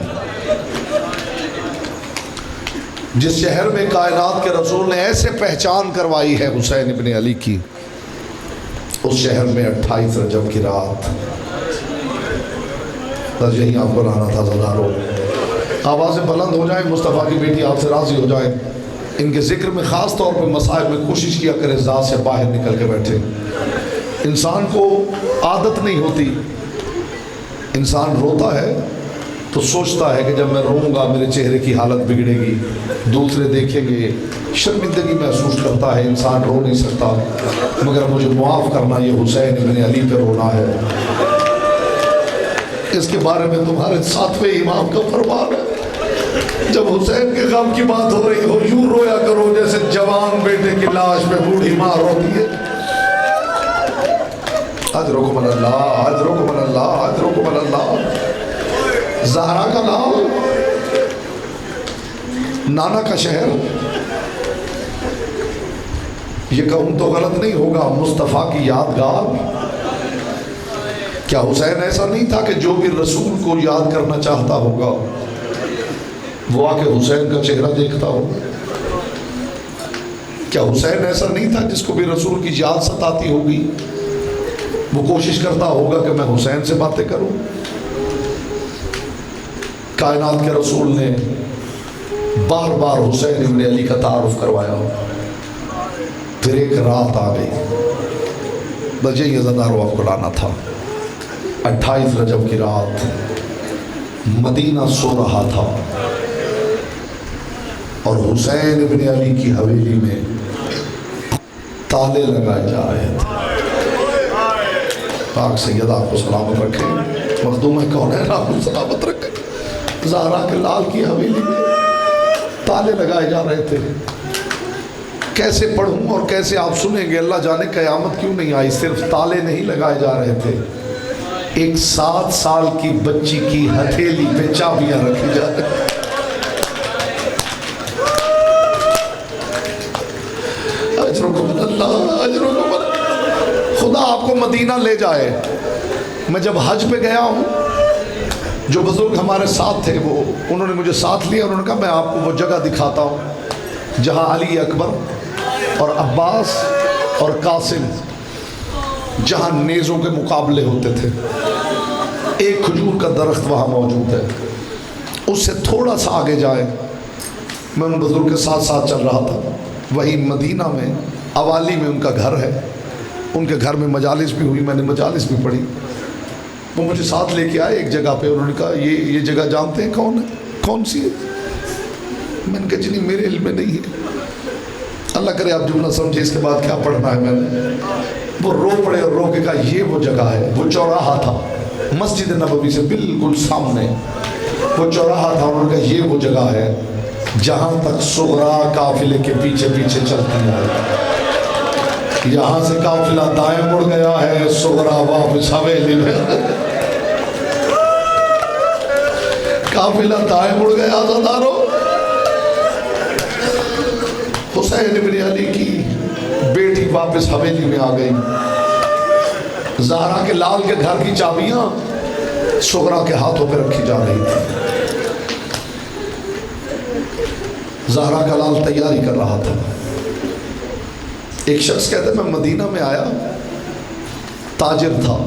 جس شہر میں کائنات کے رسول نے ایسے پہچان کروائی ہے حسین ابن علی کی، اس شہر میں 28 رجب کی رات، بس یہی آپ کو لانا تھا زدارو۔ آوازیں بلند ہو جائیں، مصطفیٰ کی بیٹی آپ سے راضی ہو جائیں، ان کے ذکر میں خاص طور پہ مسائل میں کوشش کیا کرے ذات سے باہر نکل کے بیٹھے۔ انسان کو عادت نہیں ہوتی، انسان روتا ہے تو سوچتا ہے کہ جب میں روؤں گا میرے چہرے کی حالت بگڑے گی، دوسرے دیکھیں گے، شرمندگی محسوس کرتا ہے، انسان رو نہیں سکتا، مگر مجھے معاف کرنا، یہ حسین ابن علی پہ رونا ہے، اس کے بارے میں تمہارے 7ویں امام کا فرمان ہے۔ جب حسین کے غم کی بات ہو رہی ہو، یوں رویا کرو جیسے جوان بیٹے کی لاش پہ بوڑھی ماں روتی ہے۔ اجرکم اللہ، اجرکم اللہ، اجرکم اللہ۔ زہرا کا نام، نانا کا شہر، یہ کہوں تو غلط نہیں ہوگا، مصطفیٰ کی یادگار۔ کیا حسین ایسا نہیں تھا کہ جو بھی رسول کو یاد کرنا چاہتا ہوگا وہ آ کے حسین کا چہرہ دیکھتا ہوگا؟ کیا حسین ایسا نہیں تھا جس کو بھی رسول کی یاد ستاتی ہوگی وہ کوشش کرتا ہوگا کہ میں حسین سے باتیں کروں؟ کائنات کے رسول نے بار بار حسین ابن علی کا تعارف کروایا، پھر ایک رات آ گئی، بجے یہ زدارو آپ کو لانا تھا، 28 رجب کی رات، مدینہ سو رہا تھا اور حسین ابن علی کی حویلی میں تالے لگائے جا رہے تھے۔ پاک سید آپ کو سلامت رکھے، مخدوم کون ہے آپ کو سلامت رکھے۔ زہرا کے لال کی حویلی میں تالے لگائے جا رہے تھے، کیسے پڑھوں اور کیسے آپ سنیں گے، اللہ جانے قیامت کیوں نہیں آئی۔ صرف تالے نہیں لگائے جا رہے تھے، ایک 7 سال کی بچی کی ہتھیلی پہ چابیاں رکھی جا رہی۔ خدا آپ کو مدینہ لے جائے۔ میں جب حج پہ گیا ہوں، جو بزرگ ہمارے ساتھ تھے وہ انہوں نے مجھے ساتھ لیا، انہوں نے کہا میں آپ کو وہ جگہ دکھاتا ہوں جہاں علی اکبر اور عباس اور قاسم جہاں نیزوں کے مقابلے ہوتے تھے، ایک کھجور کا درخت وہاں موجود ہے، اس سے تھوڑا سا آگے جائیں۔ میں ان بزرگ کے ساتھ ساتھ چل رہا تھا، وہی مدینہ میں اوالی میں ان کا گھر ہے، ان کے گھر میں مجالس بھی ہوئی، میں نے مجالس بھی پڑھی۔ وہ مجھے ساتھ لے کے آئے ایک جگہ پہ، انہوں نے کہا یہ جگہ جانتے ہیں کون ہے، کون سی ہے؟ میں نے کہا جی نہیں میرے علم میں نہیں ہے، اللہ کرے آپ جملہ سمجھے، اس کے بعد کیا پڑھنا ہے میں نے۔ وہ رو پڑے اور رو کے کہا یہ وہ جگہ ہے، وہ چوراہا تھا مسجد نبوی سے بالکل سامنے، وہ چوراہا تھا، انہوں نے کہا یہ وہ جگہ ہے جہاں تک صغرا قافلے کے پیچھے پیچھے چلتی ہے، یہاں سے قافلہ دائیں مڑ گیا ہے، صغرا واپس حویلی میں، قافلہ دائیں مڑ گیا زدارو۔ حسین ابن علی کی بیٹی واپس حویلی میں آ گئی، زہرا کے لال کے گھر کی چابیاں صغرا کے ہاتھوں پہ رکھی جا رہی تھی۔ زہرا کا لال تیاری کر رہا تھا۔ ایک شخص کہتا ہے میں مدینہ میں آیا، تاجر تھا،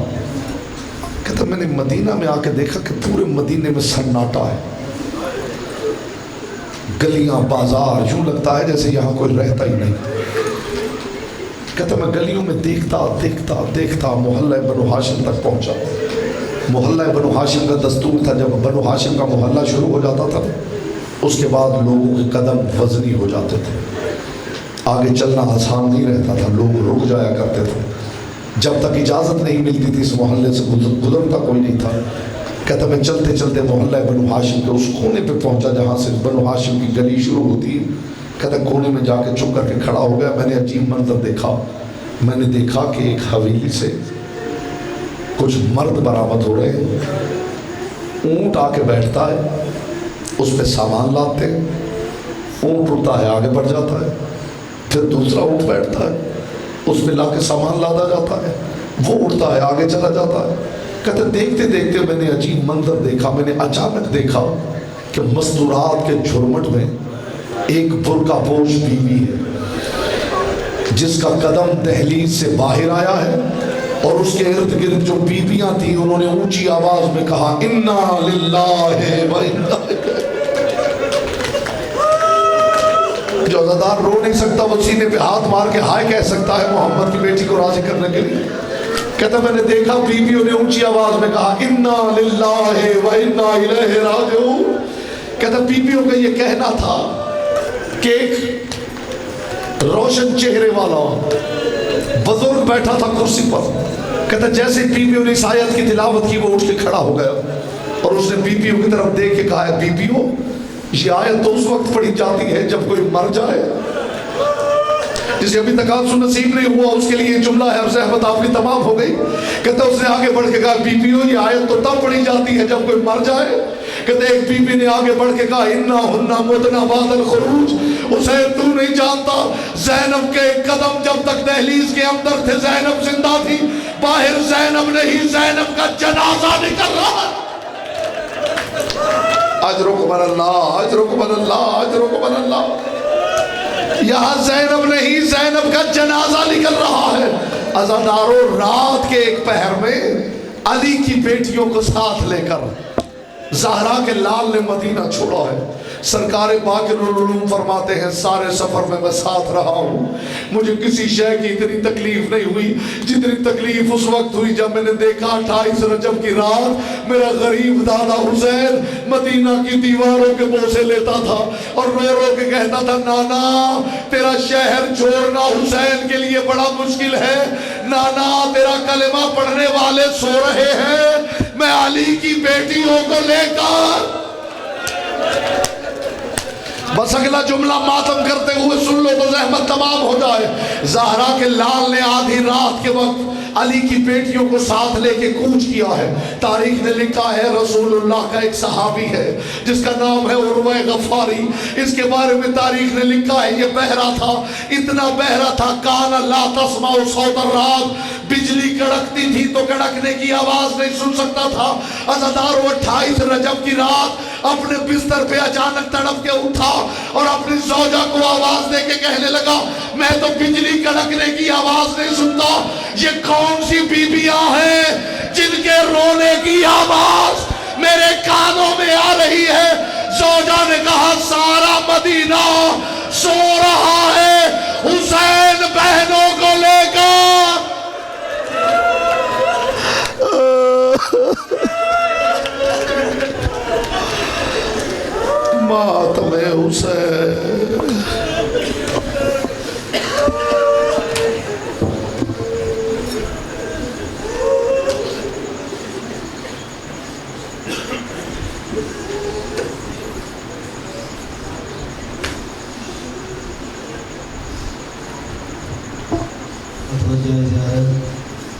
کہتا میں نے مدینہ میں آ کے دیکھا کہ پورے مدینے میں سناٹا ہے، گلیاں بازار یوں لگتا ہے جیسے یہاں کوئی رہتا ہی نہیں۔ کہتا میں گلیوں میں دیکھتا دیکھتا دیکھتا محلہ بنو ہاشم تک پہنچا۔ محلہ بنو ہاشم کا دستور تھا، جب بنو ہاشم کا محلہ شروع ہو جاتا تھا اس کے بعد لوگوں کے قدم وزنی ہو جاتے تھے، آگے چلنا آسان نہیں رہتا تھا، لوگ رک جایا کرتے تھے، جب تک اجازت نہیں ملتی تھی اس محلے سے گزرتا کوئی نہیں تھا۔ کہتا میں چلتے چلتے محلہ بنو ہاشم کے اس کونے پہ پہنچا جہاں سے بنو ہاشم کی گلی شروع ہوتی ہے۔ کہتا کونے میں جا کے چپ کر کے کھڑا ہو گیا، میں نے عجیب منظر دیکھا، میں نے دیکھا کہ ایک حویلی سے کچھ مرد برآمد ہو رہے ہیں، اونٹ آ کے بیٹھتا ہے، اس پہ سامان لاتے، اونٹ اٹھتا ہے آگے بڑھ جاتا ہے، پھر دوسرا اونٹ بیٹھتا ہے، اس میں لا کے سامان لادا جاتا ہے، وہ اٹھتا ہے آگے چلا جاتا ہے۔ کہتے دیکھتے دیکھتے میں نے عجیب منظر دیکھا، میں نے اچانک دیکھا کہ مستورات کے جھرمٹ میں ایک برقع پوش بیوی ہے جس کا قدم دہلیز سے باہر آیا ہے، اور اس کے ارد گرد جو بیویاں تھیں انہوں نے اونچی آواز میں کہا انا للہ و انا الیہ۔ جو عزادار رو نہیں سکتا وہ سینے پہ ہاتھ مار کے ہائے کہہ سکتا ہے محمد کی بیٹی کو راضی کرنے کے لیے۔ کہتا میں نے دیکھا بیویوں نے اونچی آواز میں کہا انا للہ و انا الیہ راجعون۔ کہتا بیویوں کا یہ کہنا تھا کہ ایک روشن چہرے والا بزرگ بیٹھا تھا کرسی پر۔ کہتا جیسے بیویوں نے اس آیت کی تلاوت کی وہ اٹھ کے کھڑا ہو گیا، اور اس نے بیویوں کی طرف دیکھ کے کہا بیویوں یہ آیت تو اس وقت پڑھی جاتی ہے جب کوئی مر جائے، جسے ابھی تقاضا نصیب نہیں ہوا اس کے لیے جملہ ہے اور زحمت آپ کی تمام ہو گئی۔ کہتا اس نے آگے بڑھ کے کہا بیویوں یہ آیت تو تب پڑھی جاتی ہے جب کوئی مر جائے۔ کہتے ایک بیوی نے آگے بڑھ کے کہا انا ہننا مدنا بعد الخروج۔ حسین تو نہیں جانتا زینب کے قدم جب تک دہلیز کے اندر تھے زینب زندہ تھی، باہر زینب نہیں زینب کا جنازہ نکل رہا۔ اجرکم اللہ اجرکم اللہ اجرکم اللہ۔ یہاں زینب نہیں زینب کا جنازہ نکل رہا ہے۔ عزاداروں رات کے ایک پہر میں علی کی بیٹیوں کو ساتھ لے کر زہرا کے لال نے مدینہ چھوڑا ہے۔ سرکار باقر العلوم فرماتے ہیں سارے سفر میں ساتھ رہا ہوں، مجھے کسی شے کی اتنی تکلیف نہیں ہوئی جتنی تکلیف اس وقت ہوئی جب میں نے دیکھا 28 رجب کی رات میرا غریب دادا حسین مدینہ کی دیواروں کے بوسے لیتا تھا اور رو رو کے کہتا تھا نانا تیرا شہر چھوڑنا حسین کے لیے بڑا مشکل ہے، نانا تیرا کلمہ پڑھنے والے سو رہے ہیں، میں علی کی بیٹیوں کو لے کر۔ بس اگلا جملہ ماتم کرتے ہوئے سن لو تو زحمت تمام ہو جائے۔ زہرا کے لال نے آدھی رات کے وقت علی کی بیٹیوں کو ساتھ لے کے کوچ کیا ہے۔ تاریخ نے لکھا ہے رسول اللہ کا ایک صحابی ہے جس کا نام ہے عروہ غفاری، اس کے بارے میں تاریخ نے لکھا ہے یہ بہرا تھا، اتنا بہرا تھا کانا لا تسمع صوت الرعد، بجلی کڑکتی تھی تو کڑکنے کی آواز نہیں سن سکتا تھا۔ عزاداروں 28 رجب کی رات اپنے بستر پہ اچانک تڑپ کے اٹھا اور اپنی زوجہ کو آواز دے کے کہنے لگا میں تو بجلی کڑکنے کی آواز نہیں سنتا، یہ کون سی بیویاں ہیں جن کے رونے کی آواز میرے کانوں میں آ رہی ہے؟ زوجہ نے کہا سارا مدینہ سو رہا ہے حسین بہنوں کو لے کر۔ ماتم حسین۔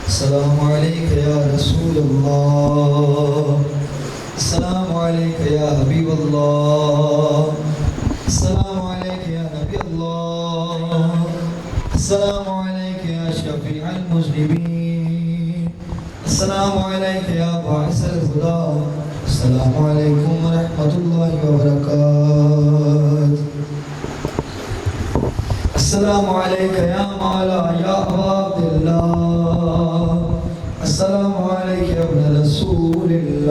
السلام علیکہ یا رسول اللہ، السلام علیکہ یا حبیب اللہ، السلام علیکہ یا نبی اللہ، السلام علیکہ یا شفیع المذنبین، السلام علیکہ یا باعث الہدی، السلام علیکم ورحمۃ اللہ وبرکاتہ۔ السلام علیکہ یا مولا یا ابا عبداللہ، السلام علیکہ ابن رسول اللہ۔